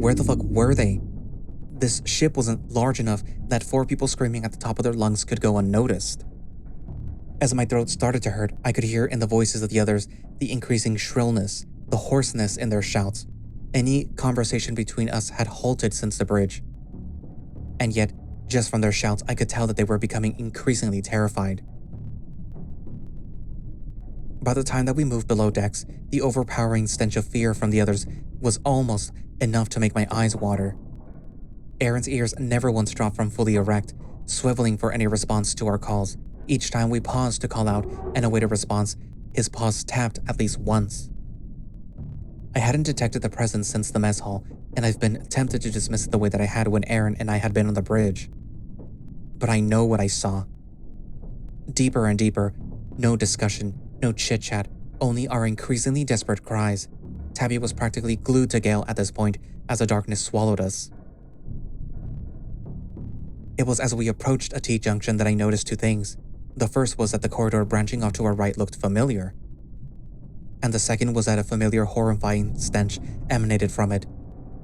Where the fuck were they? This ship wasn't large enough that 4 people screaming at the top of their lungs could go unnoticed. As my throat started to hurt, I could hear in the voices of the others the increasing shrillness, the hoarseness in their shouts. Any conversation between us had halted since the bridge. And yet, just from their shouts, I could tell that they were becoming increasingly terrified. By the time that we moved below decks, the overpowering stench of fear from the others was almost enough to make my eyes water. Aaron's ears never once dropped from fully erect, swiveling for any response to our calls. Each time we paused to call out and await a response, his paws tapped at least once. I hadn't detected the presence since the mess hall, and I've been tempted to dismiss it the way that I had when Aaron and I had been on the bridge. But I know what I saw. Deeper and deeper, no discussion, no chit-chat, only our increasingly desperate cries. Tabby was practically glued to Gale at this point as the darkness swallowed us. It was as we approached a T-junction that I noticed 2 things. The first was that the corridor branching off to our right looked familiar. And the second was that a familiar horrifying stench emanated from it.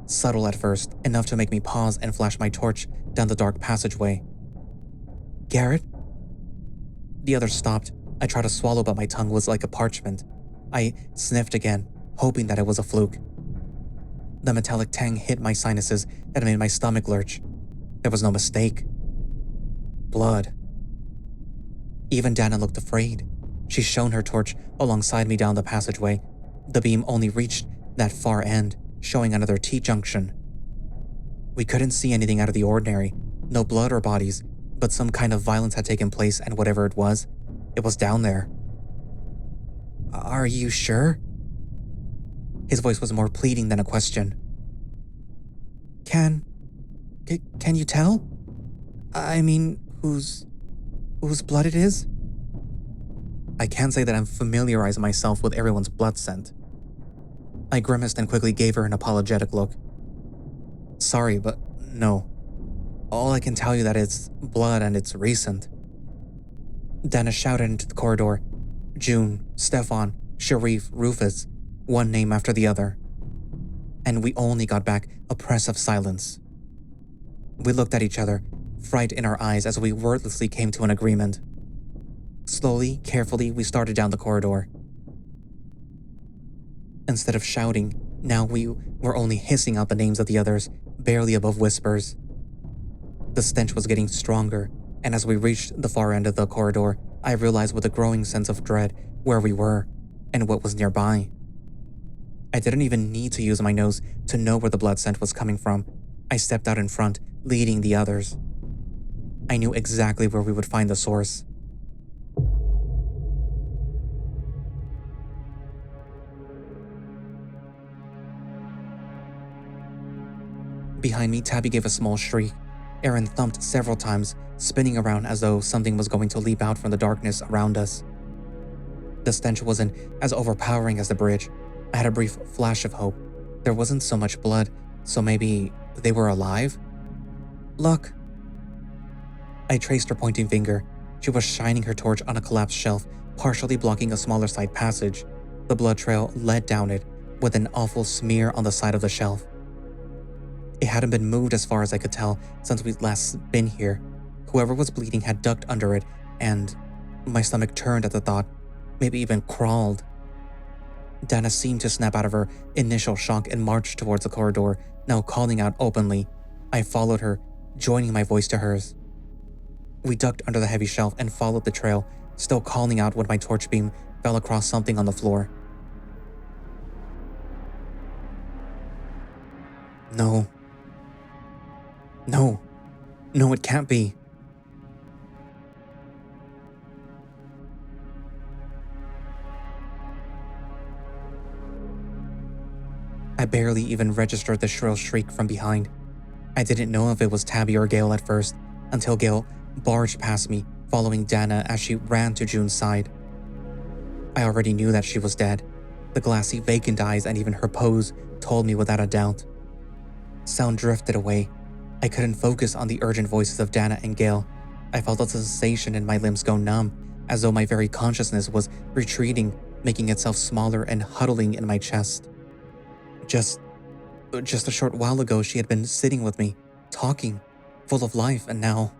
Subtle at first, enough to make me pause and flash my torch down the dark passageway. Garrett? The other stopped. I tried to swallow, but my tongue was like a parchment. I sniffed again, hoping that it was a fluke. The metallic tang hit my sinuses and made my stomach lurch. There was no mistake. Blood. Even Dana looked afraid. She shone her torch alongside me down the passageway. The beam only reached that far end, showing another T-junction. We couldn't see anything out of the ordinary, no blood or bodies, but some kind of violence had taken place, and whatever it was down there. Are you sure? His voice was more pleading than a question. Can you tell? I mean, whose blood it is? I can't say that I'm familiarized myself with everyone's blood scent. I grimaced and quickly gave her an apologetic look. Sorry, but no. All I can tell you that it's blood and it's recent. Dana shouted into the corridor. June, Stephan, Sharif, Rufus, one name after the other. And we only got back oppressive silence. We looked at each other, fright in our eyes as we wordlessly came to an agreement. Slowly, carefully, we started down the corridor. Instead of shouting, now we were only hissing out the names of the others, barely above whispers. The stench was getting stronger, and as we reached the far end of the corridor, I realized with a growing sense of dread where we were and what was nearby. I didn't even need to use my nose to know where the blood scent was coming from. I stepped out in front, leading the others. I knew exactly where we would find the source. Behind me, Tabby gave a small shriek. Aaron thumped several times, spinning around as though something was going to leap out from the darkness around us. The stench wasn't as overpowering as the bridge. I had a brief flash of hope. There wasn't so much blood, so maybe they were alive? Look. I traced her pointing finger. She was shining her torch on a collapsed shelf, partially blocking a smaller side passage. The blood trail led down it, with an awful smear on the side of the shelf. It hadn't been moved as far as I could tell since we'd last been here. Whoever was bleeding had ducked under it, and my stomach turned at the thought, maybe even crawled. Dana seemed to snap out of her initial shock and marched towards the corridor, now calling out openly. I followed her, joining my voice to hers. We ducked under the heavy shelf and followed the trail, still calling out when my torch beam fell across something on the floor. No. No. No, it can't be. I barely even registered the shrill shriek from behind. I didn't know if it was Tabby or Gale at first, until Gale barged past me, following Dana as she ran to June's side. I already knew that she was dead. The glassy, vacant eyes and even her pose told me without a doubt. Sound drifted away. I couldn't focus on the urgent voices of Dana and Gale. I felt a sensation in my limbs go numb, as though my very consciousness was retreating, making itself smaller and huddling in my chest. Just a short while ago, she had been sitting with me, talking, full of life, and now…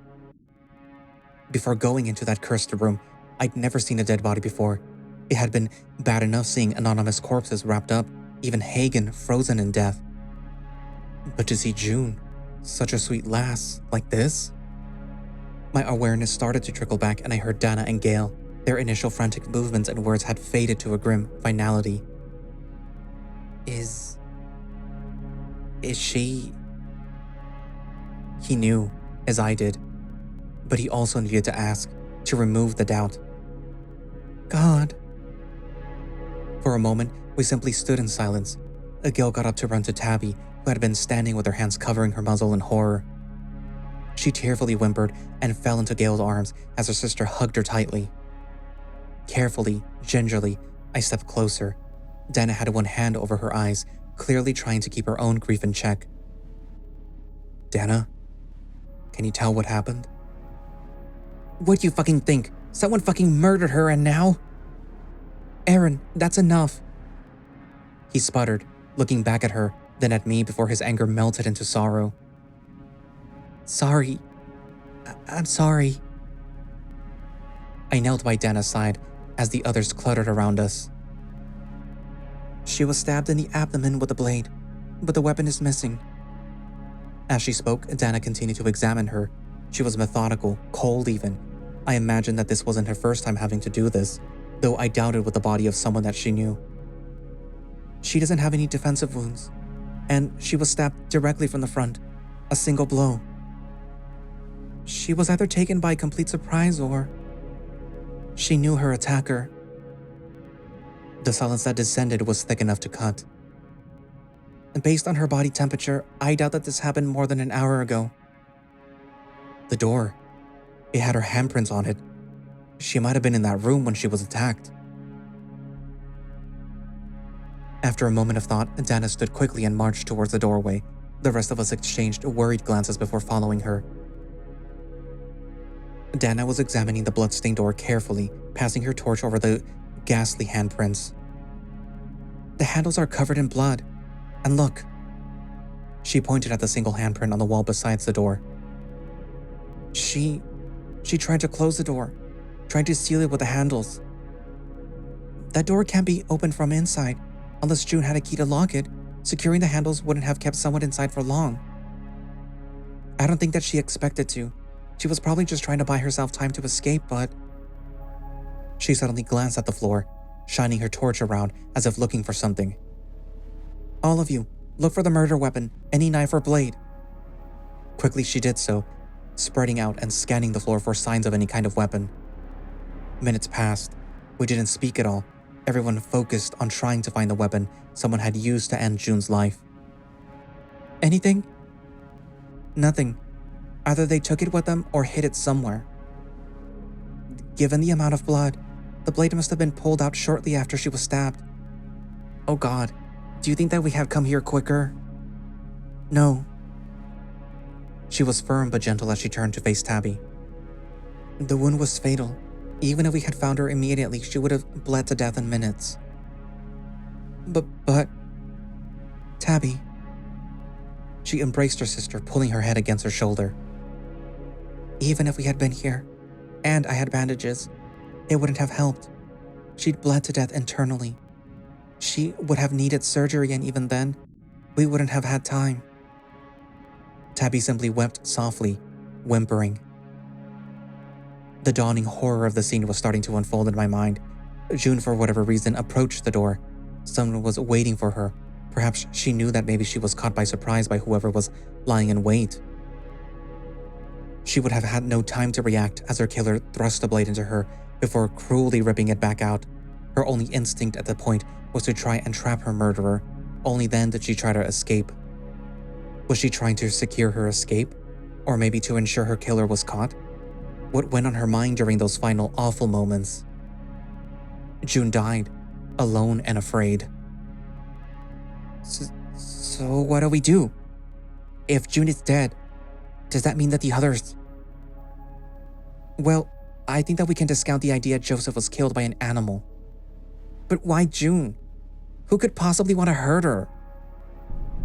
Before going into that cursed room, I'd never seen a dead body before. It had been bad enough seeing anonymous corpses wrapped up, even Hagen frozen in death. But to see June, such a sweet lass, like this? My awareness started to trickle back and I heard Dana and Gale. Their initial frantic movements and words had faded to a grim finality. Is she… He knew, as I did, but he also needed to ask, to remove the doubt. God. For a moment, we simply stood in silence. Gale got up to run to Tabby, who had been standing with her hands covering her muzzle in horror. She tearfully whimpered and fell into Gale's arms as her sister hugged her tightly. Carefully, gingerly, I stepped closer. Dana had one hand over her eyes, clearly trying to keep her own grief in check. Dana, can you tell what happened? What do you fucking think? Someone fucking murdered her and now… Aaron, that's enough. He sputtered, looking back at her, then at me before his anger melted into sorrow. Sorry. I'm sorry. I knelt by Dana's side as the others cluttered around us. She was stabbed in the abdomen with a blade, but the weapon is missing. As she spoke, Dana continued to examine her. She was methodical, cold even. I imagined that this wasn't her first time having to do this, though I doubted with the body of someone that she knew. She doesn't have any defensive wounds, and she was stabbed directly from the front, a single blow. She was either taken by complete surprise or… she knew her attacker. The silence that descended was thick enough to cut. And based on her body temperature, I doubt that this happened more than an hour ago. The door. It had her handprints on it. She might have been in that room when she was attacked. After a moment of thought, Dana stood quickly and marched towards the doorway. The rest of us exchanged worried glances before following her. Dana was examining the bloodstained door carefully, passing her torch over the ghastly handprints. The handles are covered in blood. And look. She pointed at the single handprint on the wall beside the door. She tried to close the door, trying to seal it with the handles. That door can't be opened from inside, unless June had a key to lock it. Securing the handles wouldn't have kept someone inside for long. I don't think that she expected to. She was probably just trying to buy herself time to escape, but… She suddenly glanced at the floor, shining her torch around as if looking for something. All of you, look for the murder weapon, any knife or blade. Quickly she did so, spreading out and scanning the floor for signs of any kind of weapon. Minutes passed. We didn't speak at all. Everyone focused on trying to find the weapon someone had used to end June's life. Anything? Nothing. Either they took it with them or hid it somewhere. Given the amount of blood, the blade must have been pulled out shortly after she was stabbed. Oh God, do you think that we have come here quicker? No. She was firm but gentle as she turned to face Tabby. The wound was fatal. Even if we had found her immediately, she would have bled to death in minutes. But… Tabby. She embraced her sister, pulling her head against her shoulder. Even if we had been here, and I had bandages, it wouldn't have helped. She'd bled to death internally. She would have needed surgery, and even then, we wouldn't have had time. Tabby simply wept softly, whimpering. The dawning horror of the scene was starting to unfold in my mind. June, for whatever reason, approached the door. Someone was waiting for her. Perhaps she knew that maybe she was caught by surprise by whoever was lying in wait. She would have had no time to react as her killer thrust a blade into her before cruelly ripping it back out. Her only instinct at the point was to try and trap her murderer. Only then did she try to escape. Was she trying to secure her escape? Or maybe to ensure her killer was caught? What went on her mind during those final awful moments? June died, alone and afraid. So what do we do? If June is dead, does that mean that the others... Well, I think that we can discount the idea Joseph was killed by an animal. But why June? Who could possibly want to hurt her?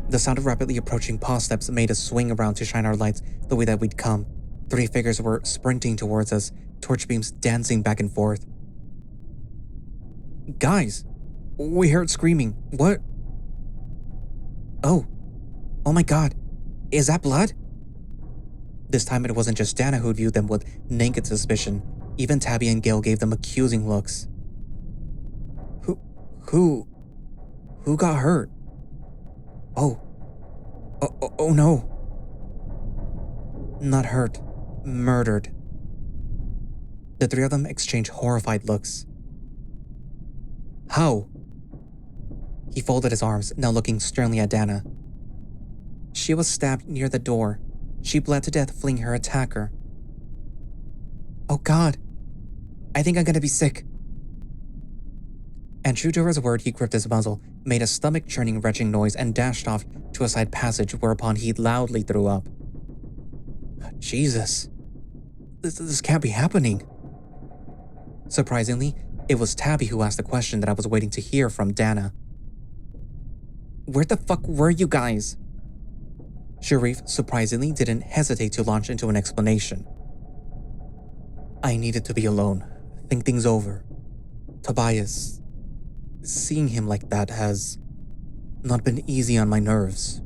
The sound of rapidly approaching paw steps made us swing around to shine our lights the way that we'd come. 3 figures were sprinting towards us, torch beams dancing back and forth. Guys, we heard screaming. What? Oh my god, is that blood? This time it wasn't just Dana who viewed them with naked suspicion. Even Tabby and Gail gave them accusing looks. Who got hurt? Oh no. Not hurt, murdered. The 3 of them exchanged horrified looks. How? He folded his arms, now looking sternly at Dana. She was stabbed near the door. She bled to death, fleeing her attacker. Oh god, I think I'm gonna be sick. And true to his word, he gripped his muzzle, made a stomach-churning retching noise, and dashed off to a side passage, whereupon he loudly threw up. Jesus, this can't be happening. Surprisingly, it was Tabby who asked the question that I was waiting to hear from Dana. Where the fuck were you guys? Sharif surprisingly didn't hesitate to launch into an explanation. I needed to be alone, think things over. Tobias, seeing him like that has not been easy on my nerves.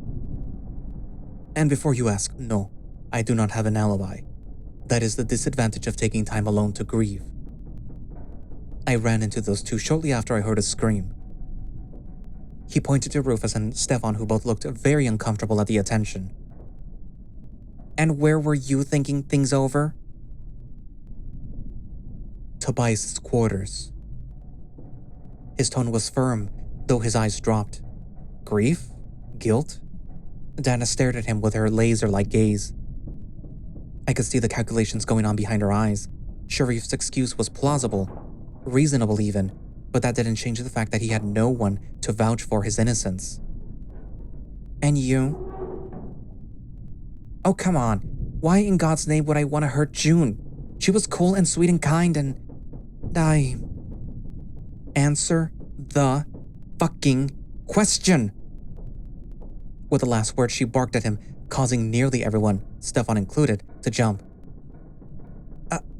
And before you ask, no, I do not have an alibi. That is the disadvantage of taking time alone to grieve. I ran into those 2 shortly after I heard a scream. He pointed to Rufus and Stephan, who both looked very uncomfortable at the attention. And where were you thinking things over? Tobias' quarters. His tone was firm, though his eyes dropped. Grief? Guilt? Dana stared at him with her laser-like gaze. I could see the calculations going on behind her eyes. Sharif's excuse was plausible, reasonable even, but that didn't change the fact that he had no one to vouch for his innocence. And you? Oh, come on. Why in God's name would I want to hurt June? She was cool and sweet and kind and... I... Answer the fucking question. With the last word, she barked at him, causing nearly everyone, Stephan included, to jump.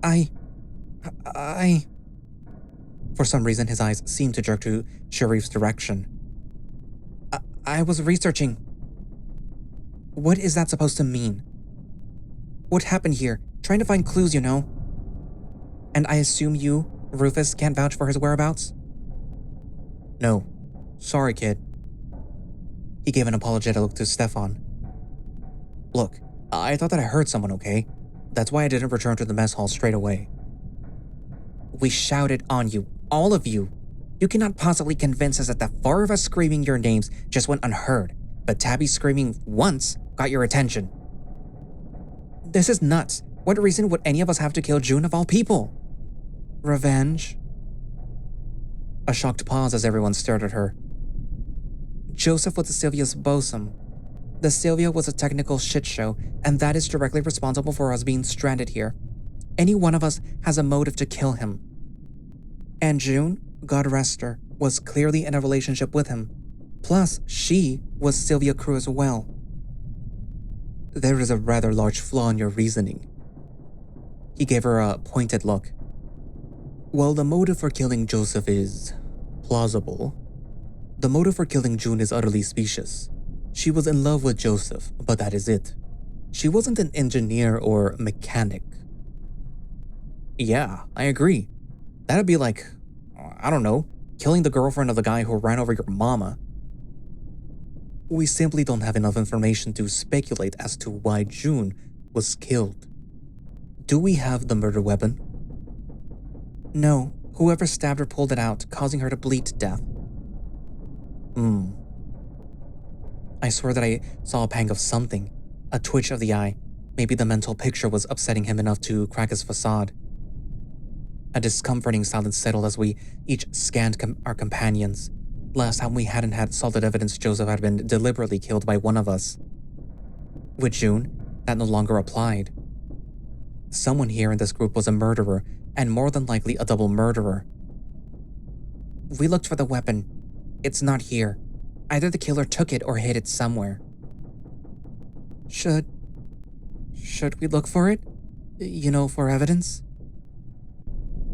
I... For some reason, his eyes seemed to jerk to Sharif's direction. I was researching. What is that supposed to mean? What happened here? Trying to find clues, you know. And I assume you, Rufus, can't vouch for his whereabouts? No. Sorry, kid. He gave an apologetic look to Stephan. Look, I thought that I heard someone, okay? That's why I didn't return to the mess hall straight away. We shouted on you, all of you. You cannot possibly convince us that the 4 of us screaming your names just went unheard, but Tabby screaming once got your attention. This is nuts. What reason would any of us have to kill June of all people? Revenge? A shocked pause as everyone stared at her. Joseph was Sylvia's bosom. The Sylvia was a technical shit show, and that is directly responsible for us being stranded here. Any one of us has a motive to kill him. And June, God rest her, was clearly in a relationship with him. Plus, she was Sylvia Crew as well. There is a rather large flaw in your reasoning. He gave her a pointed look. While the motive for killing Joseph is plausible, The motive for killing June is utterly specious. She was in love with Joseph, but that is it. She wasn't an engineer or mechanic. Yeah, I agree. That'd be like, I don't know, killing the girlfriend of the guy who ran over your mama. We simply don't have enough information to speculate as to why June was killed. Do we have the murder weapon? No, whoever stabbed her pulled it out, causing her to bleed to death. I swear that I saw a pang of something, a twitch of the eye. Maybe the mental picture was upsetting him enough to crack his facade. A discomforting silence settled as we each scanned our companions. Last time we hadn't had solid evidence Joseph had been deliberately killed by one of us. With June, that no longer applied. Someone here in this group was a murderer, and more than likely a double murderer. We looked for the weapon. It's not here. Either the killer took it or hid it somewhere. Should we look for it? For evidence?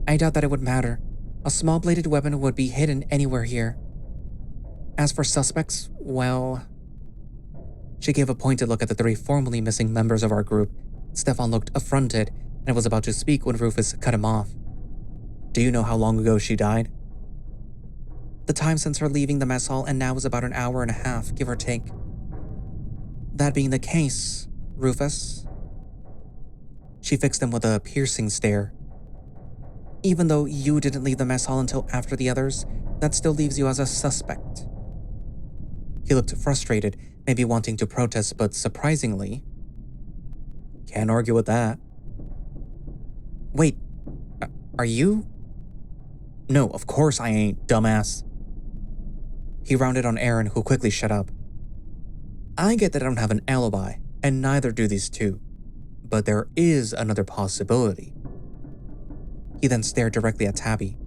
I doubt that it would matter. A small bladed weapon would be hidden anywhere here. As for suspects, well... She gave a pointed look at the three formerly missing members of our group. Stephan looked affronted and was about to speak when Rufus cut him off. Do you know how long ago she died? The time since her leaving the mess hall and now is about an hour and a half, give or take. That being the case, Rufus... She fixed him with a piercing stare. Even though you didn't leave the mess hall until after the others, that still leaves you as a suspect. He looked frustrated, maybe wanting to protest, but surprisingly... Can't argue with that. Wait, are you? No, of course I ain't, dumbass. He rounded on Aaron, who quickly shut up. I get that I don't have an alibi, and neither do these two. But there is another possibility. He then stared directly at Tabby.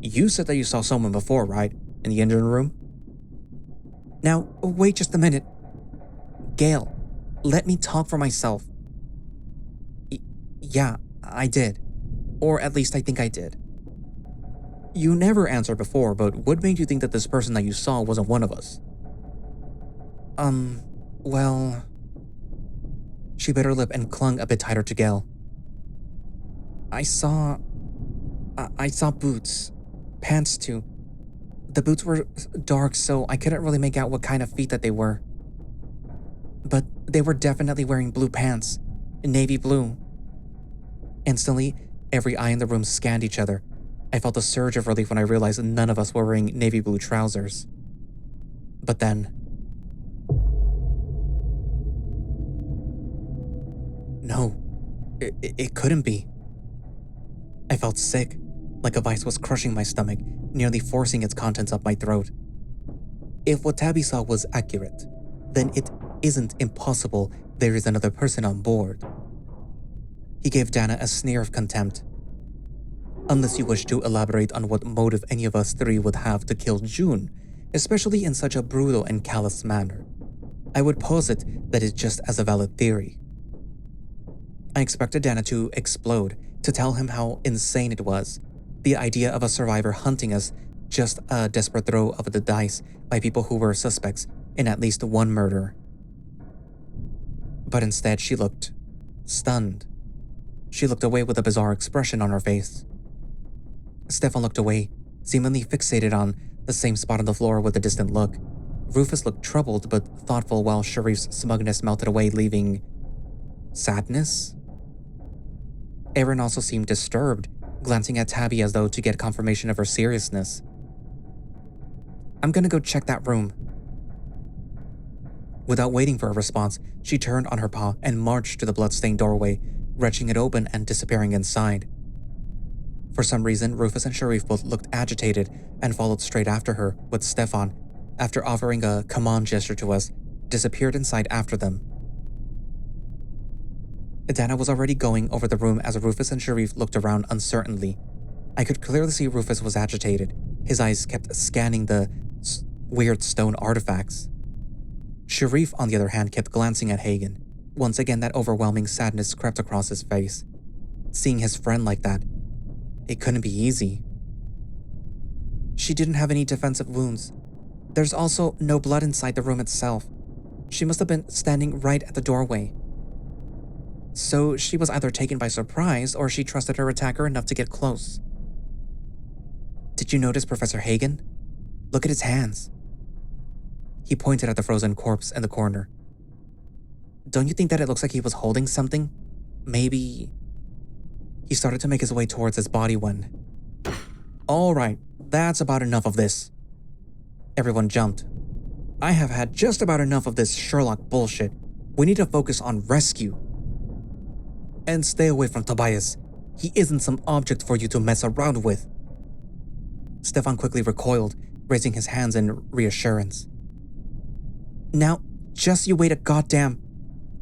You said that you saw someone before, right? In the engine room? Now, wait just a minute. Gale, let me talk for myself. Yeah, I did. Or at least I think I did. You never answered before, but what made you think that this person that you saw wasn't one of us? Well... She bit her lip and clung a bit tighter to Gale. I saw boots. Pants too. The boots were dark, so I couldn't really make out what kind of feet that they were. But they were definitely wearing blue pants. Navy blue. Instantly, every eye in the room scanned each other. I felt a surge of relief when I realized none of us were wearing navy blue trousers. But then... No, it couldn't be. I felt sick, like a vice was crushing my stomach, nearly forcing its contents up my throat. If what Tabby saw was accurate, then it isn't impossible there is another person on board. He gave Dana a sneer of contempt. Unless you wish to elaborate on what motive any of us three would have to kill June, especially in such a brutal and callous manner, I would posit that it's just as a valid theory. I expected Dana to explode, to tell him how insane it was. The idea of a survivor hunting us, just a desperate throw of the dice by people who were suspects in at least one murder. But instead she looked stunned. She looked away with a bizarre expression on her face. Stephan looked away, seemingly fixated on the same spot on the floor with a distant look. Rufus looked troubled but thoughtful while Sharif's smugness melted away, leaving... sadness? Aaron also seemed disturbed, glancing at Tabby as though to get confirmation of her seriousness. I'm gonna go check that room. Without waiting for a response, she turned on her paw and marched to the bloodstained doorway, wrenching it open and disappearing inside. For some reason, Rufus and Sharif both looked agitated and followed straight after her, with Stephan, after offering a come on gesture to us, disappeared inside after them. Dana was already going over the room as Rufus and Sharif looked around uncertainly. I could clearly see Rufus was agitated. His eyes kept scanning the weird stone artifacts. Sharif, on the other hand, kept glancing at Hagen. Once again, that overwhelming sadness crept across his face. Seeing his friend like that, it couldn't be easy. She didn't have any defensive wounds. There's also no blood inside the room itself. She must have been standing right at the doorway. So she was either taken by surprise or she trusted her attacker enough to get close. Did you notice Professor Hagen? Look at his hands. He pointed at the frozen corpse in the corner. Don't you think that it looks like he was holding something? Maybe... He started to make his way towards his body when... All right, that's about enough of this. Everyone jumped. I have had just about enough of this Sherlock bullshit. We need to focus on rescue. And stay away from Tobias. He isn't some object for you to mess around with. Stephan quickly recoiled, raising his hands in reassurance. Now, just you wait a goddamn...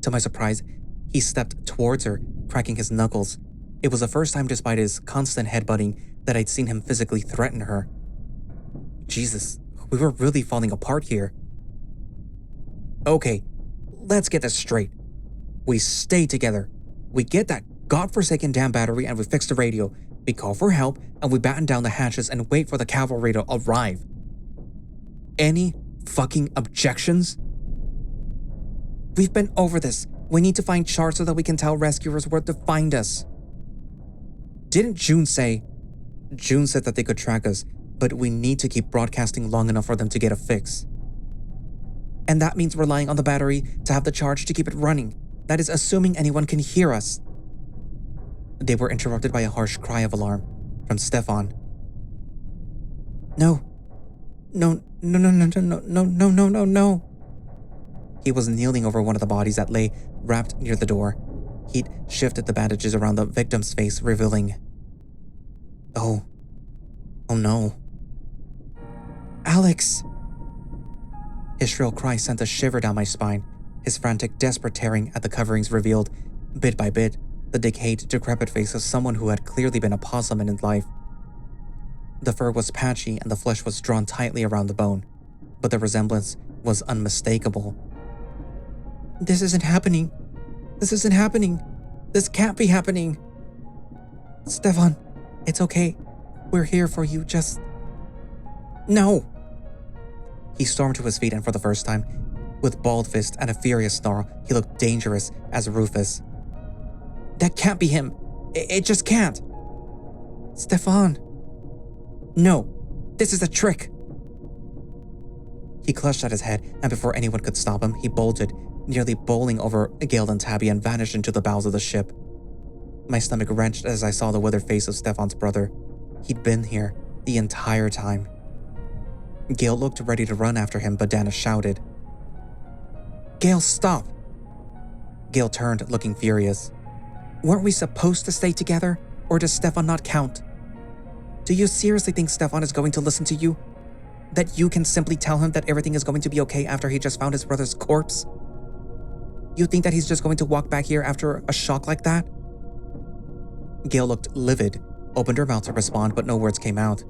To my surprise, he stepped towards her, cracking his knuckles. It was the first time despite his constant headbutting that I'd seen him physically threaten her. Jesus, we were really falling apart here. Okay, let's get this straight. We stay together. We get that godforsaken damn battery and we fix the radio. We call for help and we batten down the hatches and wait for the cavalry to arrive. Any fucking objections? We've been over this. We need to find charts so that we can tell rescuers where to find us. Didn't June say... June said that they could track us, but we need to keep broadcasting long enough for them to get a fix. And that means relying on the battery to have the charge to keep it running. That is assuming anyone can hear us. They were interrupted by a harsh cry of alarm from Stephan. No. No. He was kneeling over one of the bodies that lay wrapped near the door. He'd shifted the bandages around the victim's face, revealing... Oh no. Alex! His shrill cry sent a shiver down my spine. His frantic, desperate tearing at the coverings revealed, bit by bit, the decayed, decrepit face of someone who had clearly been a possum in his life. The fur was patchy and the flesh was drawn tightly around the bone, but the resemblance was unmistakable. This isn't happening. This isn't happening. This can't be happening. Stephan, it's okay. We're here for you, just... No! He stormed to his feet and for the first time, with balled fist and a furious snarl, he looked dangerous as Rufus. That can't be him. It just can't. Stephan. No, this is a trick. He clutched at his head, and before anyone could stop him, he bolted, nearly bowling over Gale and Tabby and vanished into the bowels of the ship. My stomach wrenched as I saw the withered face of Stephan's brother. He'd been here the entire time. Gale looked ready to run after him, but Dana shouted. Gale, stop! Gale turned, looking furious. Weren't we supposed to stay together, or does Stephan not count? Do you seriously think Stephan is going to listen to you? That you can simply tell him that everything is going to be okay after he just found his brother's corpse? You think that he's just going to walk back here after a shock like that? Gale looked livid, opened her mouth to respond, but no words came out.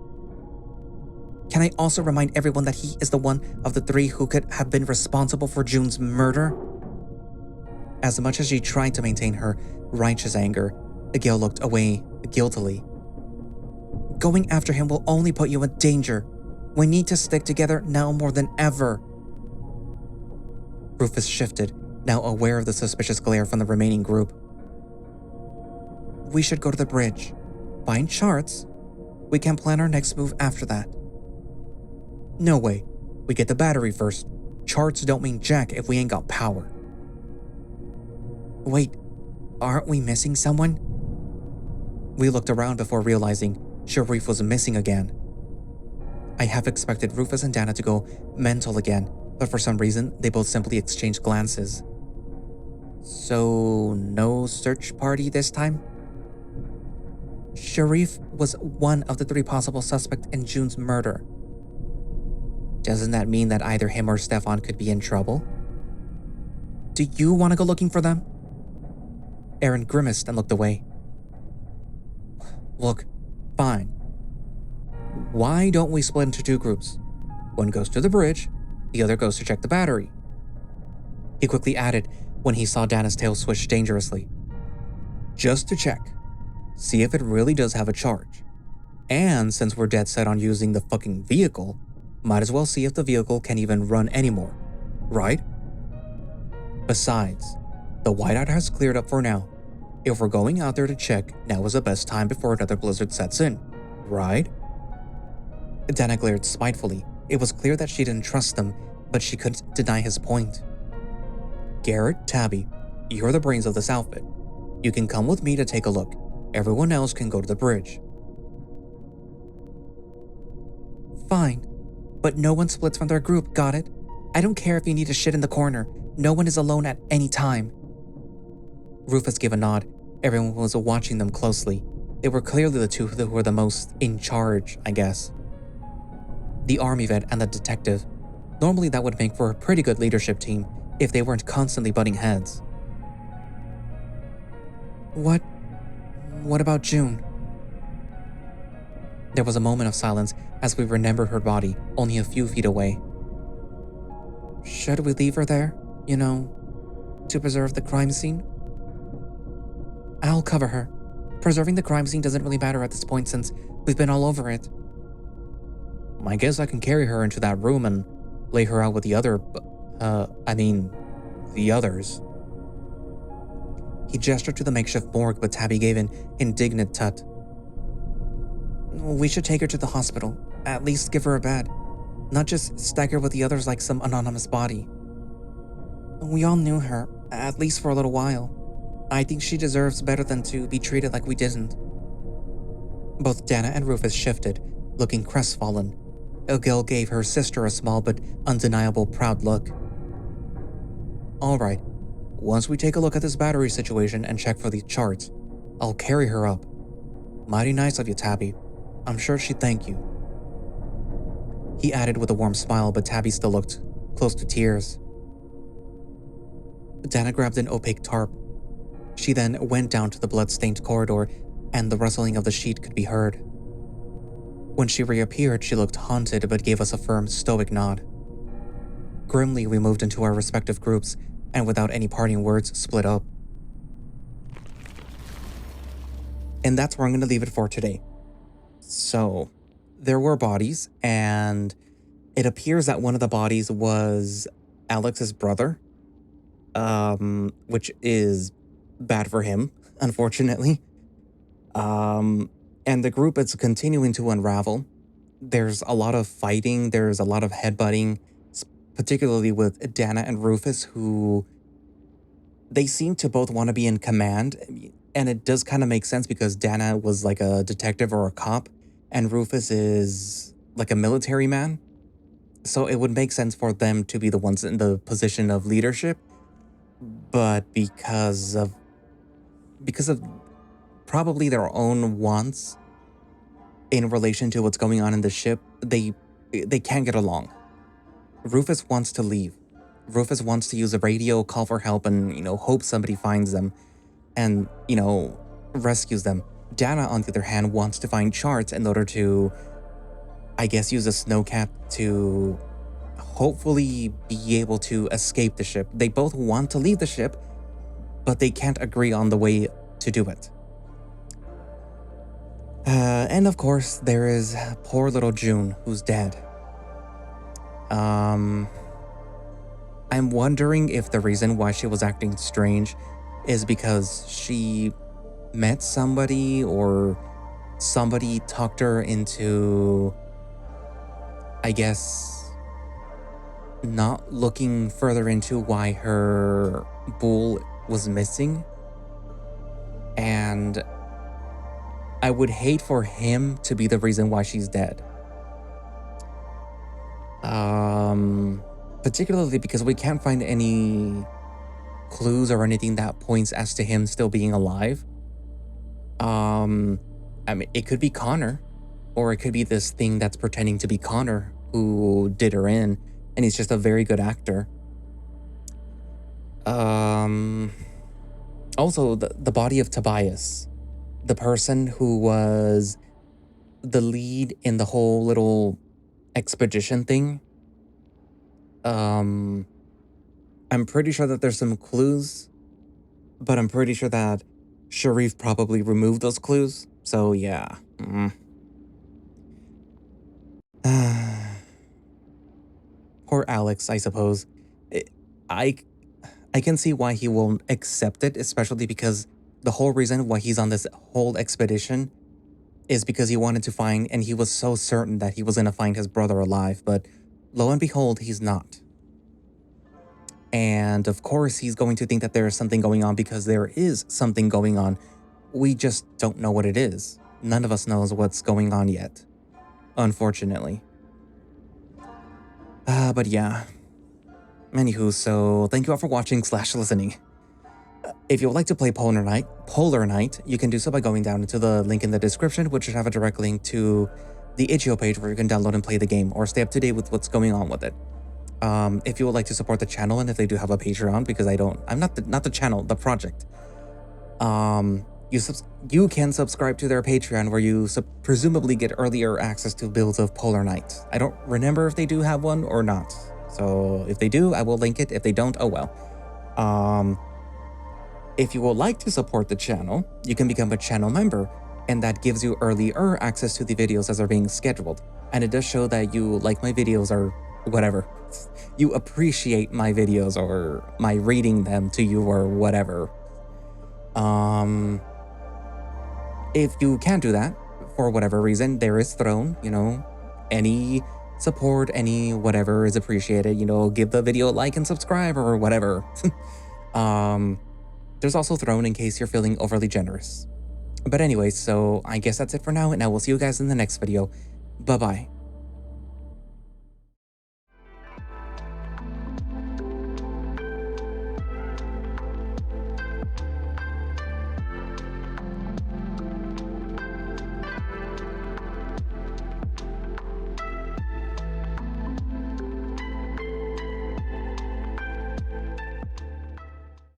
Can I also remind everyone that he is the one of the three who could have been responsible for June's murder? As much as she tried to maintain her righteous anger, Gale looked away guiltily. Going after him will only put you in danger. We need to stick together now more than ever. Rufus shifted, now aware of the suspicious glare from the remaining group. We should go to the bridge. Find charts. We can plan our next move after that. No way. We get the battery first. Charts don't mean jack if we ain't got power. Wait, aren't we missing someone? We looked around before realizing Sharif was missing again. I half expected Rufus and Dana to go mental again, but for some reason, they both simply exchanged glances. So, no search party this time? Sharif was one of the three possible suspects in June's murder. Doesn't that mean that either him or Stephan could be in trouble? Do you want to go looking for them? Aaron grimaced and looked away. Look, fine. Why don't we split into two groups? One goes to the bridge, the other goes to check the battery. He quickly added when he saw Dana's tail swish dangerously. Just to check. See if it really does have a charge. And since we're dead set on using the fucking vehicle, might as well see if the vehicle can even run anymore, right? Besides, the whiteout has cleared up for now. If we're going out there to check, now is the best time before another blizzard sets in, right? Dana glared spitefully. It was clear that she didn't trust them, but she couldn't deny his point. Garrett, Tabby, you're the brains of this outfit. You can come with me to take a look. Everyone else can go to the bridge. Fine, but no one splits from their group, got it? I don't care if you need to shit in the corner. No one is alone at any time. Rufus gave a nod. Everyone was watching them closely. They were clearly the two who were the most in charge, I guess. The army vet and the detective. Normally that would make for a pretty good leadership team if they weren't constantly butting heads. What about June? There was a moment of silence as we remembered her body only a few feet away. Should we leave her there, to preserve the crime scene? I'll cover her. Preserving the crime scene doesn't really matter at this point since we've been all over it. I guess I can carry her into that room and lay her out with the others. He gestured to the makeshift morgue, but Tabby gave an indignant tut. We should take her to the hospital. At least give her a bed. Not just stack her with the others like some anonymous body. We all knew her, at least for a little while. I think she deserves better than to be treated like we didn't. Both Dana and Rufus shifted, looking crestfallen. Gil gave her sister a small but undeniable proud look. Alright, once we take a look at this battery situation and check for the charts, I'll carry her up. Mighty nice of you, Tabby. I'm sure she'd thank you. He added with a warm smile, but Tabby still looked close to tears. Dana grabbed an opaque tarp. She then went down to the blood-stained corridor, and the rustling of the sheet could be heard. When she reappeared, she looked haunted but gave us a firm, stoic nod. Grimly, we moved into our respective groups, and without any parting words, split up. And that's where I'm going to leave it for today. So, there were bodies, and it appears that one of the bodies was Alex's brother, which is bad for him, unfortunately. And the group is continuing to unravel. There's a lot of fighting, there's a lot of headbutting, particularly with Dana and Rufus, who they seem to both want to be in command. And it does kind of make sense because Dana was like a detective or a cop, and Rufus is like a military man. So it would make sense for them to be the ones in the position of leadership. But because of probably their own wants in relation to what's going on in the ship, they can't get along. Rufus wants to leave. Rufus wants to use a radio, call for help, and, hope somebody finds them and, rescues them. Dana, on the other hand, wants to find charts in order to, I guess, use a snowcat to hopefully be able to escape the ship. They both want to leave the ship, but they can't agree on the way to do it. And of course, there is poor little June, who's dead. I'm wondering if the reason why she was acting strange is because she met somebody or somebody talked her into, I guess, not looking further into why her bull was missing. And I would hate for him to be the reason why she's dead. Particularly because we can't find any clues or anything that points as to him still being alive. It could be Connor, or it could be this thing that's pretending to be Connor who did her in, and he's just a very good actor. Also, the body of Tobias, the person who was the lead in the whole little expedition thing. I'm pretty sure that there's some clues, but I'm pretty sure that Sharif probably removed those clues. So yeah. Poor Alex, I suppose. I I can see why he won't accept it, especially because the whole reason why he's on this whole expedition is because he wanted to find, and he was so certain that he was going to find his brother alive, but lo and behold, he's not. And of course, he's going to think that there is something going on because there is something going on. We just don't know what it is. None of us knows what's going on yet, unfortunately. But yeah. Anywho, so thank you all for watching / listening. If you would like to play Polar Night, you can do so by going down into the link in the description, which should have a direct link to the itch.io page where you can download and play the game or stay up to date with what's going on with it. If you would like to support the channel, and if they do have a Patreon, because I'm not the channel, the project. You can subscribe to their Patreon where you presumably get earlier access to builds of Polar Night. I don't remember if they do have one or not. So if they do, I will link it. If they don't, oh well. If you would like to support the channel, you can become a channel member, and that gives you earlier access to the videos as they're being scheduled. And it does show that you like my videos or whatever. You appreciate my videos or my reading them to you or whatever. If you can't do that, for whatever reason, there is Throne, any support, any whatever is appreciated, give the video a like and subscribe or whatever. There's also Throne in case you're feeling overly generous. But anyway, so I guess that's it for now, and I will see you guys in the next video. Bye-bye.